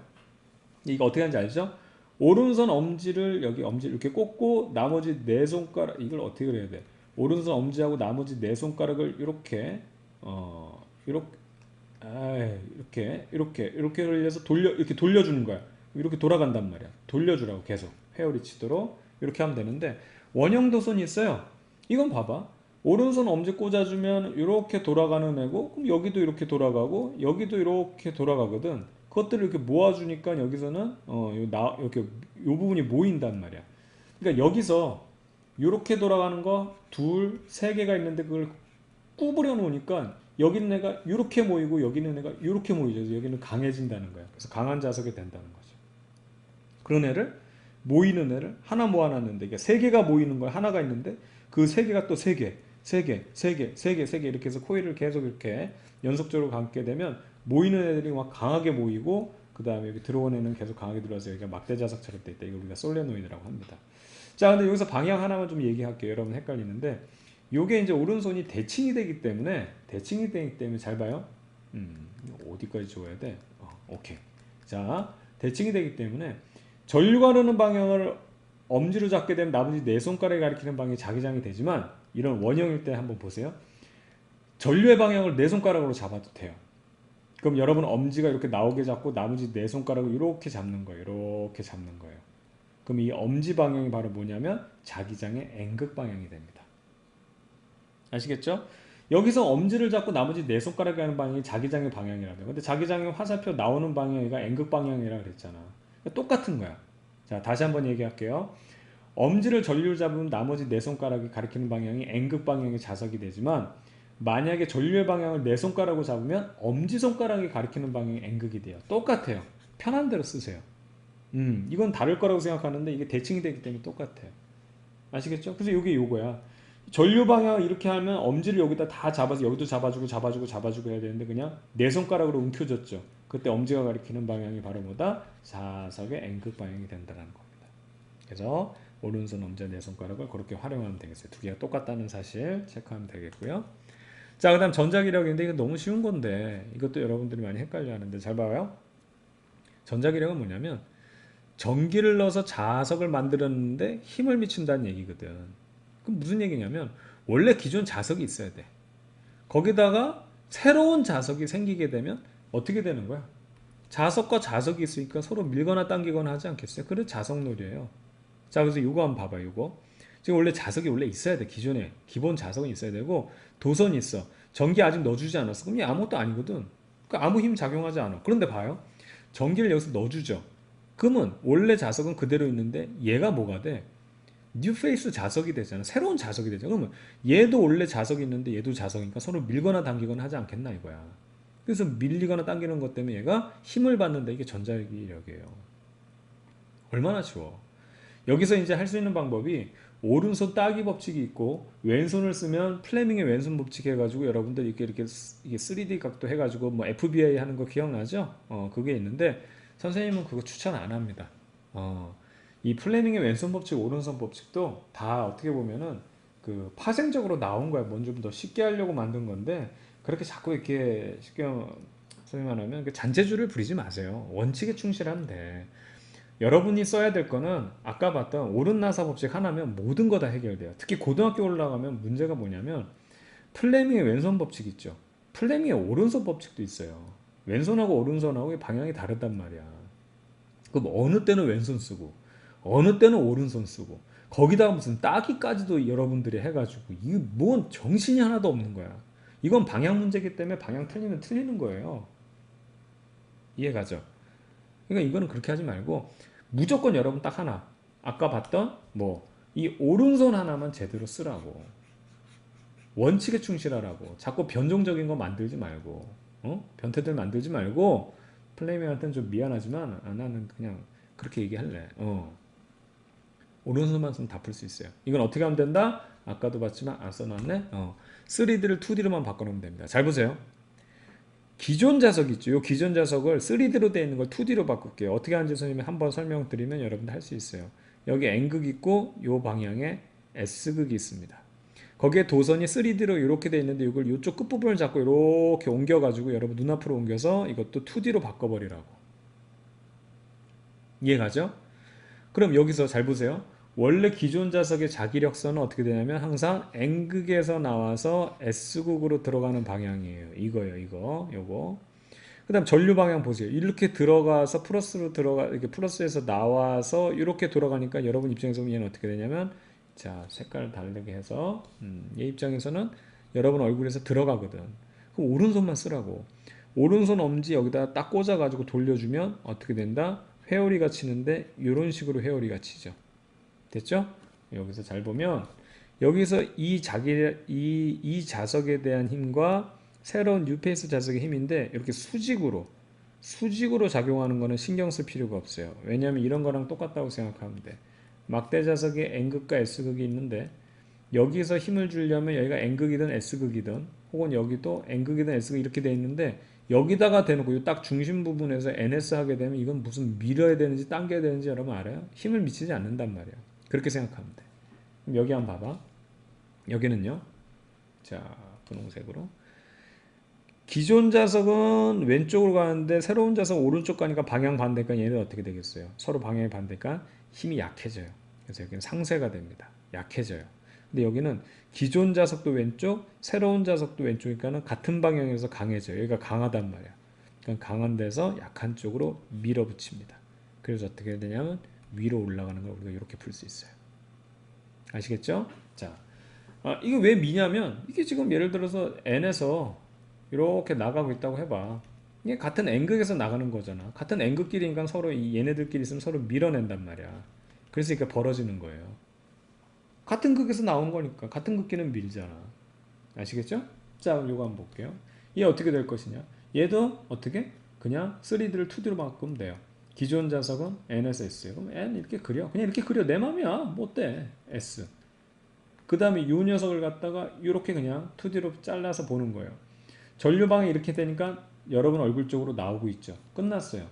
이거 어떻게 하는지 알죠? 오른손 엄지를 여기 엄지 이렇게 꽂고 나머지 네 손가락 이걸 어떻게 그려야 돼? 오른손 엄지하고 나머지 네 손가락을 이렇게 이렇게 흘려서 이렇게 돌려주는 거야. 이렇게 돌아간단 말이야. 돌려주라고 계속 회오리 치도록 이렇게 하면 되는데 원형 도선이 있어요. 이건 봐봐. 오른손 엄지 꽂아주면 이렇게 돌아가는 애고 그럼 여기도 이렇게 돌아가고 여기도 이렇게 돌아가거든. 그것들을 이렇게 모아주니까 여기서는 이렇게 요 부분이 모인단 말이야. 그러니까 여기서 이렇게 돌아가는 거 둘, 세 개가 있는데 그걸 구부려 놓으니까 여기 있는 애가 이렇게 모이고 여기 있는 애가 이렇게 모이죠. 여기는 강해진다는 거야. 그래서 강한 자석이 된다는 거죠. 그런 애를 모이는 애를 하나 모아놨는데 이게 세 개가 모이는 거야. 하나가 있는데 그 세 개가 또 세 개. 세 개 이렇게 해서 코일을 계속 이렇게 연속적으로 감게 되면 모이는 애들이 막 강하게 모이고 그 다음에 여기 들어오는 애는 계속 강하게 들어와서 여기가 막대 자석처럼 돼 있다. 이걸 우리가 솔레노이드라고 합니다. 자, 근데 여기서 방향 하나만 좀 얘기할게요. 여러분 헷갈리는데 요게 이제 오른손이 대칭이 되기 때문에 잘 봐요. 어디까지 줘야 돼? 오케이. 자, 대칭이 되기 때문에 전류가 흐르는 방향을 엄지로 잡게 되면 나머지 네 손가락이 가리키는 방향이 자기장이 되지만 이런 원형일 때 한번 보세요. 전류의 방향을 네 손가락으로 잡아도 돼요. 그럼 여러분 엄지가 이렇게 나오게 잡고 나머지 네 손가락을 이렇게 잡는 거예요. 이렇게 잡는 거예요. 그럼 이 엄지 방향이 바로 뭐냐면 자기장의 N극 방향이 됩니다. 아시겠죠? 여기서 엄지를 잡고 나머지 네 손가락이 하는 방향이 자기장의 방향이라고요. 근데 자기장의 화살표 나오는 방향이가 N극 방향이라 그랬잖아. 똑같은 거야. 자, 다시 한번 얘기할게요. 엄지를 전류를 잡으면 나머지 네 손가락이 가리키는 방향이 N극 방향의 자석이 되지만 만약에 전류의 방향을 네 손가락으로 잡으면 엄지손가락이 가리키는 방향이 N극이 돼요. 똑같아요. 편한 대로 쓰세요. 이건 다를 거라고 생각하는데 이게 대칭이 되기 때문에 똑같아요. 아시겠죠? 그래서 이게 요거야. 전류 방향을 이렇게 하면 엄지를 여기다 다 잡아서 여기도 잡아주고 해야 되는데 그냥 네 손가락으로 움켜줬죠. 그때 엄지가 가리키는 방향이 바로 뭐다? 자석의 N극 방향이 된다는 겁니다. 그래서 오른손 엄지와 네 손가락을 그렇게 활용하면 되겠어요. 두 개가 똑같다는 사실 체크하면 되겠고요. 자, 그 다음 전자기력인데 이거 너무 쉬운 건데 이것도 여러분들이 많이 헷갈려 하는데 잘 봐요. 전자기력은 뭐냐면 전기를 넣어서 자석을 만들었는데 힘을 미친다는 얘기거든. 그럼 무슨 얘기냐면 원래 기존 자석이 있어야 돼. 거기다가 새로운 자석이 생기게 되면 어떻게 되는 거야? 자석과 자석이 있으니까 서로 밀거나 당기거나 하지 않겠어요? 그래 자석놀이에요. 자, 그래서 이거 한번 봐봐요. 이거 지금 원래 자석이 원래 있어야 돼. 기존에 기본 자석은 있어야 되고 도선이 있어. 전기 아직 넣어주지 않았어. 그럼 이 아무것도 아니거든. 그러니까 아무 힘 작용하지 않아. 그런데 봐요. 전기를 여기서 넣어주죠. 그러면 원래 자석은 그대로 있는데 얘가 뭐가 돼? 뉴페이스 자석이 되잖아. 새로운 자석이 되잖아. 그러면 얘도 원래 자석이 있는데 얘도 자석이니까 서로 밀거나 당기거나 하지 않겠나 이거야. 그래서 밀리거나 당기는 것 때문에 얘가 힘을 받는다. 이게 전자기력이에요. 얼마나 쉬워. 여기서 이제 할 수 있는 방법이 오른손 따기 법칙이 있고 왼손을 쓰면 플레밍의 왼손 법칙 해가지고 여러분들 이렇게 이게 3D 각도 해가지고 뭐 FBA 하는 거 기억나죠? 그게 있는데 선생님은 그거 추천 안 합니다. 이 플레밍의 왼손 법칙, 오른손 법칙도 다 어떻게 보면은 그 파생적으로 나온 거야. 뭔 좀 더 쉽게 하려고 만든 건데 그렇게 자꾸 이렇게 쉽게 소위 말하면 그 잔재주를 부리지 마세요. 원칙에 충실하면 돼. 여러분이 써야 될 거는 아까 봤던 오른나사 법칙 하나면 모든 거 다 해결돼요. 특히 고등학교 올라가면 문제가 뭐냐면 플레밍의 왼손 법칙 있죠. 플레밍의 오른손 법칙도 있어요. 왼손하고 오른손하고 방향이 다르단 말이야. 그럼 어느 때는 왼손 쓰고 어느 때는 오른손 쓰고 거기다가 무슨 따기까지도 여러분들이 해가지고 이게 뭔 정신이 하나도 없는 거야. 이건 방향 문제이기 때문에 방향 틀리면 틀리는 거예요. 이해가죠? 그러니까 이거는 그렇게 하지 말고 무조건 여러분 딱 하나. 아까 봤던 뭐 이 오른손 하나만 제대로 쓰라고. 원칙에 충실하라고. 자꾸 변종적인 거 만들지 말고. 변태들 만들지 말고 플레이맨한테는 좀 미안하지만 나는 그냥 그렇게 얘기할래. 오른손만 쓰면 다 풀 수 있어요. 이건 어떻게 하면 된다? 아까도 봤지만 안 써놨네. 3D를 2D로만 바꿔놓으면 됩니다. 잘 보세요. 기존 자석 있죠. 이 기존 자석을 3D로 되어 있는 걸 2D로 바꿀게요. 어떻게 하는지 선생님이 한번 설명드리면 여러분들 할 수 있어요. 여기 N극 있고 이 방향에 S극이 있습니다. 거기에 도선이 3D로 이렇게 되어 있는데 이걸 이쪽 끝부분을 잡고 이렇게 옮겨가지고 여러분 눈앞으로 옮겨서 이것도 2D로 바꿔버리라고. 이해가죠? 그럼 여기서 잘 보세요. 원래 기존 자석의 자기력선은 어떻게 되냐면 항상 N극에서 나와서 S극으로 들어가는 방향이에요. 이거예요, 이거. 요거. 그 다음 전류 방향 보세요. 이렇게 들어가서 플러스로 이렇게 플러스에서 나와서 이렇게 돌아가니까 여러분 입장에서 얘는 어떻게 되냐면 자, 색깔을 다르게 해서 얘 입장에서는 여러분 얼굴에서 들어가거든. 그럼 오른손만 쓰라고. 오른손 엄지 여기다 딱 꽂아가지고 돌려주면 어떻게 된다? 회오리가 치는데 이런 식으로 회오리가 치죠. 됐죠? 여기서 잘 보면 여기서 이 자석에 대한 힘과 새로운 뉴페이스 자석의 힘인데 이렇게 수직으로 작용하는 거는 신경 쓸 필요가 없어요. 왜냐하면 이런 거랑 똑같다고 생각하면 돼. 막대 자석에 N극과 S극이 있는데 여기서 힘을 주려면 여기가 N극이든 S극이든 혹은 여기도 N극이든 S극 이렇게 돼 있는데 여기다가 대놓고 딱 중심 부분에서 NS 하게 되면 이건 무슨 밀어야 되는지 당겨야 되는지 여러분 알아요? 힘을 미치지 않는단 말이에요. 그렇게 생각하면 돼. 그럼 여기 한번 봐봐. 여기는요. 자, 분홍색으로. 기존 자석은 왼쪽으로 가는데 새로운 자석은 오른쪽 가니까 방향 반대니까 얘는 어떻게 되겠어요? 서로 방향이 반대니까 힘이 약해져요. 그래서 여기는 상쇄가 됩니다. 약해져요. 근데 여기는 기존 자석도 왼쪽, 새로운 자석도 왼쪽이니까는 같은 방향에서 강해져요. 여기가 강하단 말이야. 그러니까 강한 데서 약한 쪽으로 밀어붙입니다. 그래서 어떻게 되냐면 위로 올라가는 걸 우리가 이렇게 풀 수 있어요. 아시겠죠? 자, 이거 왜 미냐면 이게 지금 예를 들어서 n에서 이렇게 나가고 있다고 해봐. 이게 같은 n극에서 나가는 거잖아. 같은 n극끼리니까 서로 얘네들끼리 있으면 서로 밀어낸단 말이야. 그래서 이렇게 벌어지는 거예요. 같은 극에서 나온 거니까 같은 극끼는 밀잖아. 아시겠죠? 자, 요거 한번 볼게요. 얘 어떻게 될 것이냐? 얘도 어떻게? 그냥 3D를 2D로 바꾸면 돼요. 기존 자석은 n에서 s. 그럼 n 이렇게 그려. 그냥 이렇게 그려. 내 맘이야. 뭐 어때? s. 그 다음에 이 녀석을 갖다가 이렇게 그냥 2D로 잘라서 보는 거예요. 전류방이 이렇게 되니까 여러분 얼굴 쪽으로 나오고 있죠. 끝났어요.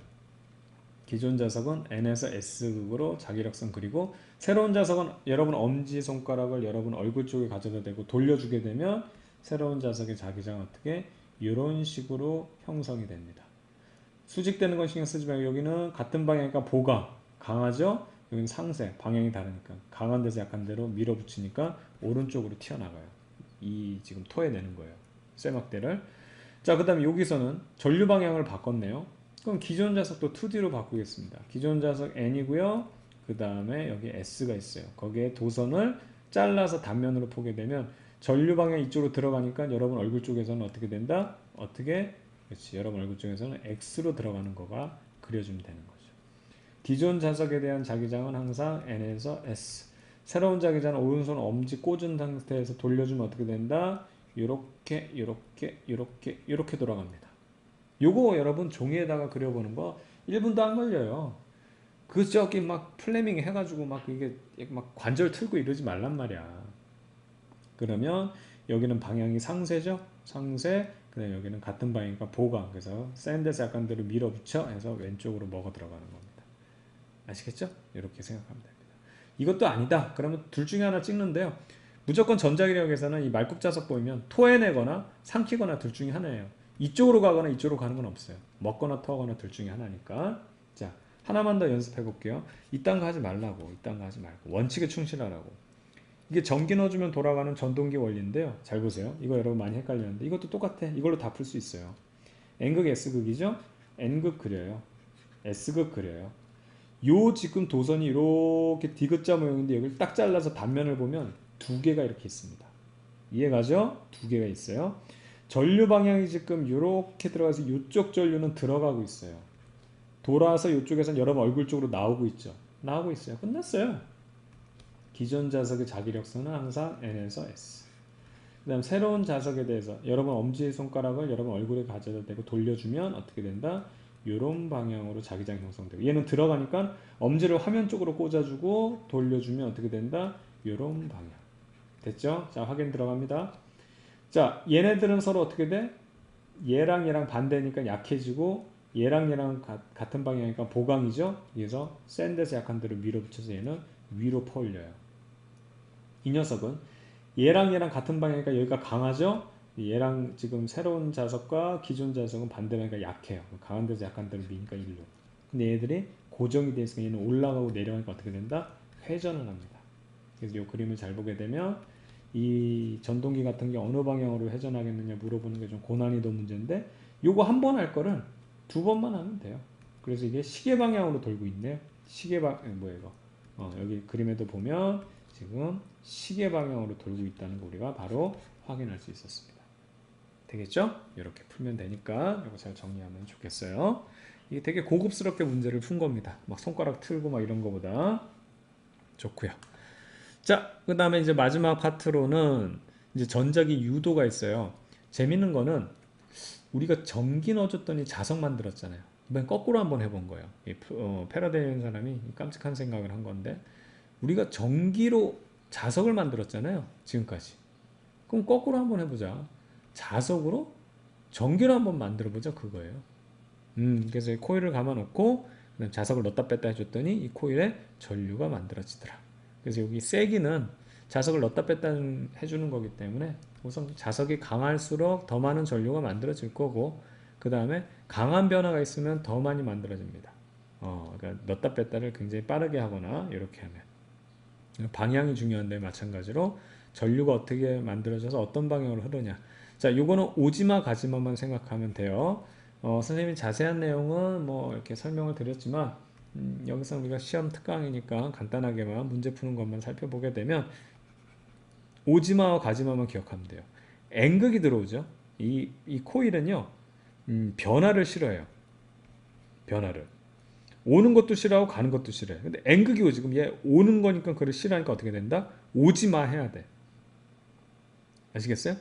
기존 자석은 n에서 s극으로 자기력선 그리고 새로운 자석은 여러분 엄지손가락을 여러분 얼굴 쪽에 가져다 대고 돌려주게 되면 새로운 자석의 자기장은 어떻게 이런 식으로 형성이 됩니다. 수직되는 건 신경 쓰지 말고 여기는 같은 방향이니까 보가 강하죠. 여기는 상세 방향이 다르니까 강한 데서 약한 데로 밀어붙이니까 오른쪽으로 튀어나가요. 이 지금 토해내는 거예요. 쇠막대를. 자, 그 다음에 여기서는 전류 방향을 바꿨네요. 그럼 기존 자석도 2D로 바꾸겠습니다. 기존 자석 N이고요. 그 다음에 여기 S가 있어요. 거기에 도선을 잘라서 단면으로 포게 되면 전류 방향 이쪽으로 들어가니까 여러분 얼굴 쪽에서는 어떻게 된다? 어떻게? 그렇지. 여러분 얼굴 쪽에서는 X로 들어가는 거가 그려주면 되는 거죠. 기존 자석에 대한 자기장은 항상 N에서 S. 새로운 자기장은 오른손 엄지 꽂은 상태에서 돌려주면 어떻게 된다? 요렇게 요렇게 돌아갑니다. 요거 여러분 종이에다가 그려보는 거 1분도 안 걸려요. 그 저기 막 플래밍 해가지고 막 이게 막 관절 틀고 이러지 말란 말이야. 그러면 여기는 방향이 상세죠? 상세. 그다음 여기는 같은 방향이니까 보강. 그래서 샌드에서 약간 대로 밀어붙여 해서 왼쪽으로 먹어 들어가는 겁니다. 아시겠죠? 이렇게 생각하면 됩니다. 이것도 아니다. 그러면 둘 중에 하나 찍는데요. 무조건 전자기력에서는 이 말굽자석 보이면 토해내거나 삼키거나 둘 중에 하나예요. 이쪽으로 가거나 이쪽으로 가는 건 없어요. 먹거나 터거나 둘 중에 하나니까. 자, 하나만 더 연습해 볼게요. 이딴 거 하지 말라고. 이딴 거 하지 말고. 원칙에 충실하라고. 이게 전기 넣어주면 돌아가는 전동기 원리인데요. 잘 보세요. 이거 여러분 많이 헷갈렸는데 이것도 똑같아. 이걸로 다 풀 수 있어요. N극, S극이죠? N극 그려요. S극 그려요. 요 지금 도선이 이렇게 디귿자 모양인데 여기를 딱 잘라서 단면을 보면 두 개가 이렇게 있습니다. 이해가죠? 두 개가 있어요. 전류 방향이 지금 이렇게 들어가서 이쪽 전류는 들어가고 있어요. 돌아서 이쪽에서는 여러분 얼굴 쪽으로 나오고 있죠. 나오고 있어요. 끝났어요. 기존 자석의 자기력선은 항상 N에서 S. 그 다음 새로운 자석에 대해서 여러분 엄지손가락을 여러분 얼굴에 가져다 대고 돌려주면 어떻게 된다? 이런 방향으로 자기장 형성되고 얘는 들어가니까 엄지를 화면 쪽으로 꽂아주고 돌려주면 어떻게 된다? 이런 방향. 됐죠? 자, 확인 들어갑니다. 자, 얘네들은 서로 어떻게 돼? 얘랑 얘랑 반대니까 약해지고 얘랑 얘랑 같은 방향이니까 보강이죠? 그래서 센 데서 약한 데로 밀어붙여서 얘는 위로 퍼올려요. 이 녀석은 얘랑 얘랑 같은 방향이니까 여기가 강하죠? 얘랑 지금 새로운 자석과 기존 자석은 반대방향이니까 약해요. 강한 데서 약한 데로 미니까 일로. 근데 얘들이 고정이 되어 있으니까 얘는 올라가고 내려가니까 어떻게 된다? 회전을 합니다. 그래서 이 그림을 잘 보게 되면 이 전동기 같은 게 어느 방향으로 회전하겠느냐 물어보는 게 좀 고난이도 문제인데 요거 한 번 할 거를 두 번만 하면 돼요. 그래서 이게 시계 방향으로 돌고 있네요. 시계 뭐야 이거? 여기 그림에도 보면 지금 시계 방향으로 돌고 있다는 거 우리가 바로 확인할 수 있었습니다. 되겠죠? 이렇게 풀면 되니까 이거 잘 정리하면 좋겠어요. 이게 되게 고급스럽게 문제를 푼 겁니다. 막 손가락 틀고 막 이런 거보다 좋고요. 자, 그 다음에 이제 마지막 파트로는 이제 전자기 유도가 있어요. 재밌는 거는 우리가 전기 넣어줬더니 자석 만들었잖아요. 이번엔 거꾸로 한번 해본 거예요. 패러데이라는 사람이 깜찍한 생각을 한 건데 우리가 전기로 자석을 만들었잖아요. 지금까지. 그럼 거꾸로 한번 해보자. 자석으로 전기로 한번 만들어보자 그거예요. 그래서 코일을 감아놓고 그다음 자석을 넣었다 뺐다 해줬더니 이 코일에 전류가 만들어지더라. 그래서 여기 세기는 자석을 넣었다 뺐다 해주는 거기 때문에 우선 자석이 강할수록 더 많은 전류가 만들어질 거고 그 다음에 강한 변화가 있으면 더 많이 만들어집니다. 그러니까 넣었다 뺐다를 굉장히 빠르게 하거나 이렇게 하면 방향이 중요한데 마찬가지로 전류가 어떻게 만들어져서 어떤 방향으로 흐르냐. 자, 요거는 오지마 가지마만 생각하면 돼요. 선생님이 자세한 내용은 뭐 이렇게 설명을 드렸지만 여기서 우리가 시험 특강이니까 간단하게만 문제 푸는 것만 살펴보게 되면 오지마와 가지마만 기억하면 돼요. N극이 들어오죠. 이 코일은요, 변화를 싫어해요. 변화를. 오는 것도 싫어하고 가는 것도 싫어해. 근데 N극이 오지. 그럼 얘 오는 거니까 그걸 싫어하니까 어떻게 된다? 오지마 해야 돼. 아시겠어요?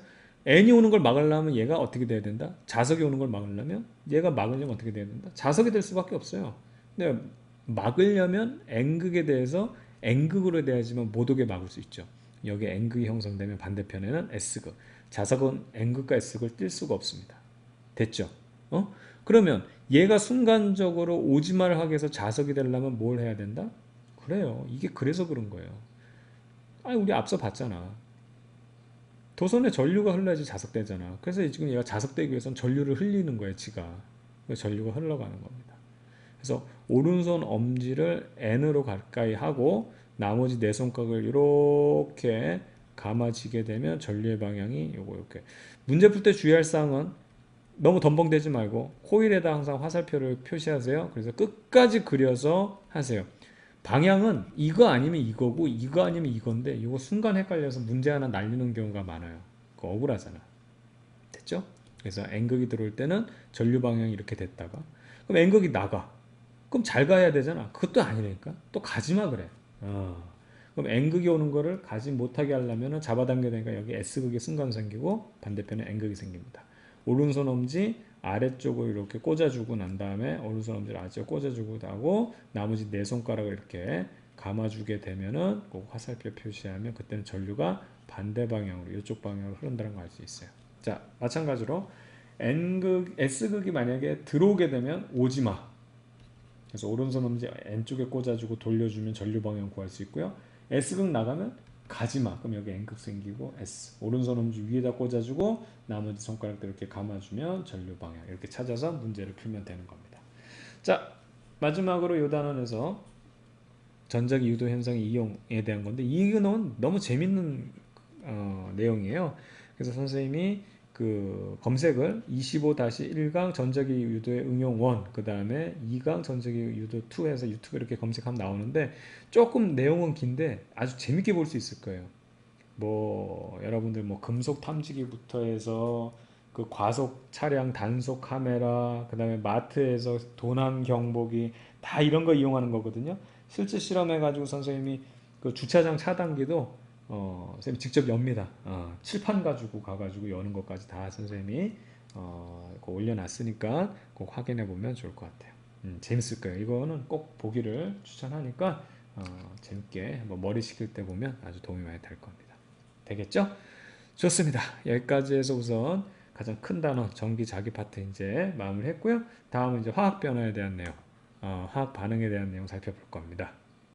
N이 오는 걸 막으려면 얘가 어떻게 돼야 된다? 자석이 오는 걸 막으려면 얘가 막으려면 어떻게 돼야 된다? 자석이 될 수밖에 없어요. 근데 막으려면 N극에 대해서 N극으로 돼야지만 못 오게 막을 수 있죠. 여기 N극이 형성되면 반대편에는 S극. 자석은 N극과 S극을 뛸 수가 없습니다. 됐죠? 그러면 얘가 순간적으로 오지마를 하게 해서 자석이 되려면 뭘 해야 된다? 그래요. 이게 그래서 그런 거예요. 아니, 우리 앞서 봤잖아. 도선에 전류가 흘러야지 자석되잖아. 그래서 지금 얘가 자석되기 위해서는 전류를 흘리는 거예요, 지가. 그래서 전류가 흘러가는 겁니다. 그래서 오른손 엄지를 N으로 가까이 하고 나머지 네 손가락을 이렇게 감아지게 되면 전류의 방향이 요거 이렇게. 문제 풀 때 주의할 사항은 너무 덤벙대지 말고 코일에다 항상 화살표를 표시하세요. 그래서 끝까지 그려서 하세요. 방향은 이거 아니면 이거고 이거 아니면 이건데 이거 순간 헷갈려서 문제 하나 날리는 경우가 많아요. 그거 억울하잖아. 됐죠? 그래서 N극이 들어올 때는 전류 방향이 이렇게 됐다가 그럼 N극이 나가. 그럼 잘 가야 되잖아. 그것도 아니라니까. 또 가지마 그래. 그럼 N극이 오는 거를 가지 못하게 하려면 잡아당겨야 되니까 여기 S극이 순간 생기고 반대편에 N극이 생깁니다. 오른손 엄지 아래쪽으로 이렇게 꽂아주고 난 다음에 오른손 엄지를 아래쪽으로 꽂아주고 하고 나머지 네 손가락을 이렇게 감아주게 되면은 꼭 화살표 표시하면 그때는 전류가 반대 방향으로 이쪽 방향으로 흐른다는 걸 알 수 있어요. 자, 마찬가지로 N극, S극이 만약에 들어오게 되면 오지마. 그래서 오른손 엄지 N쪽에 꽂아주고 돌려주면 전류 방향 구할 수 있고요. S극 나가면 가지마. 그럼 여기 N극 생기고 S. 오른손 엄지 위에다 꽂아주고 나머지 손가락들 이렇게 감아주면 전류 방향. 이렇게 찾아서 문제를 풀면 되는 겁니다. 자, 마지막으로 이 단원에서 전자기 유도 현상의 이용에 대한 건데 이거는 너무 재밌는 내용이에요. 그래서 선생님이 그 검색을 25-1강 전자기 유도의 응용 1, 그 다음에 2강 전자기 유도 2 해서 유튜브 이렇게 검색하면 나오는데 조금 내용은 긴데 아주 재밌게 볼 수 있을 거예요. 뭐 여러분들 뭐 금속 탐지기부터 해서 그 과속 차량 단속 카메라, 그 다음에 마트에서 도난 경보기 다 이런 거 이용하는 거거든요. 실제 실험해가지고 선생님이 그 주차장 차단기도 선생님 직접 엽니다. 칠판 가지고 가가지고 여는 것까지 다 선생님이 올려놨으니까 꼭 확인해 보면 좋을 것 같아요. 재밌을 거예요. 이거는 꼭 보기를 추천하니까 재밌게 한번 머리 식힐 때 보면 아주 도움이 많이 될 겁니다. 되겠죠? 좋습니다. 여기까지 해서 우선 가장 큰 단원 전기 자기 파트 이제 마무리했고요. 다음은 이제 화학 변화에 대한 내용, 화학 반응에 대한 내용 살펴볼 겁니다.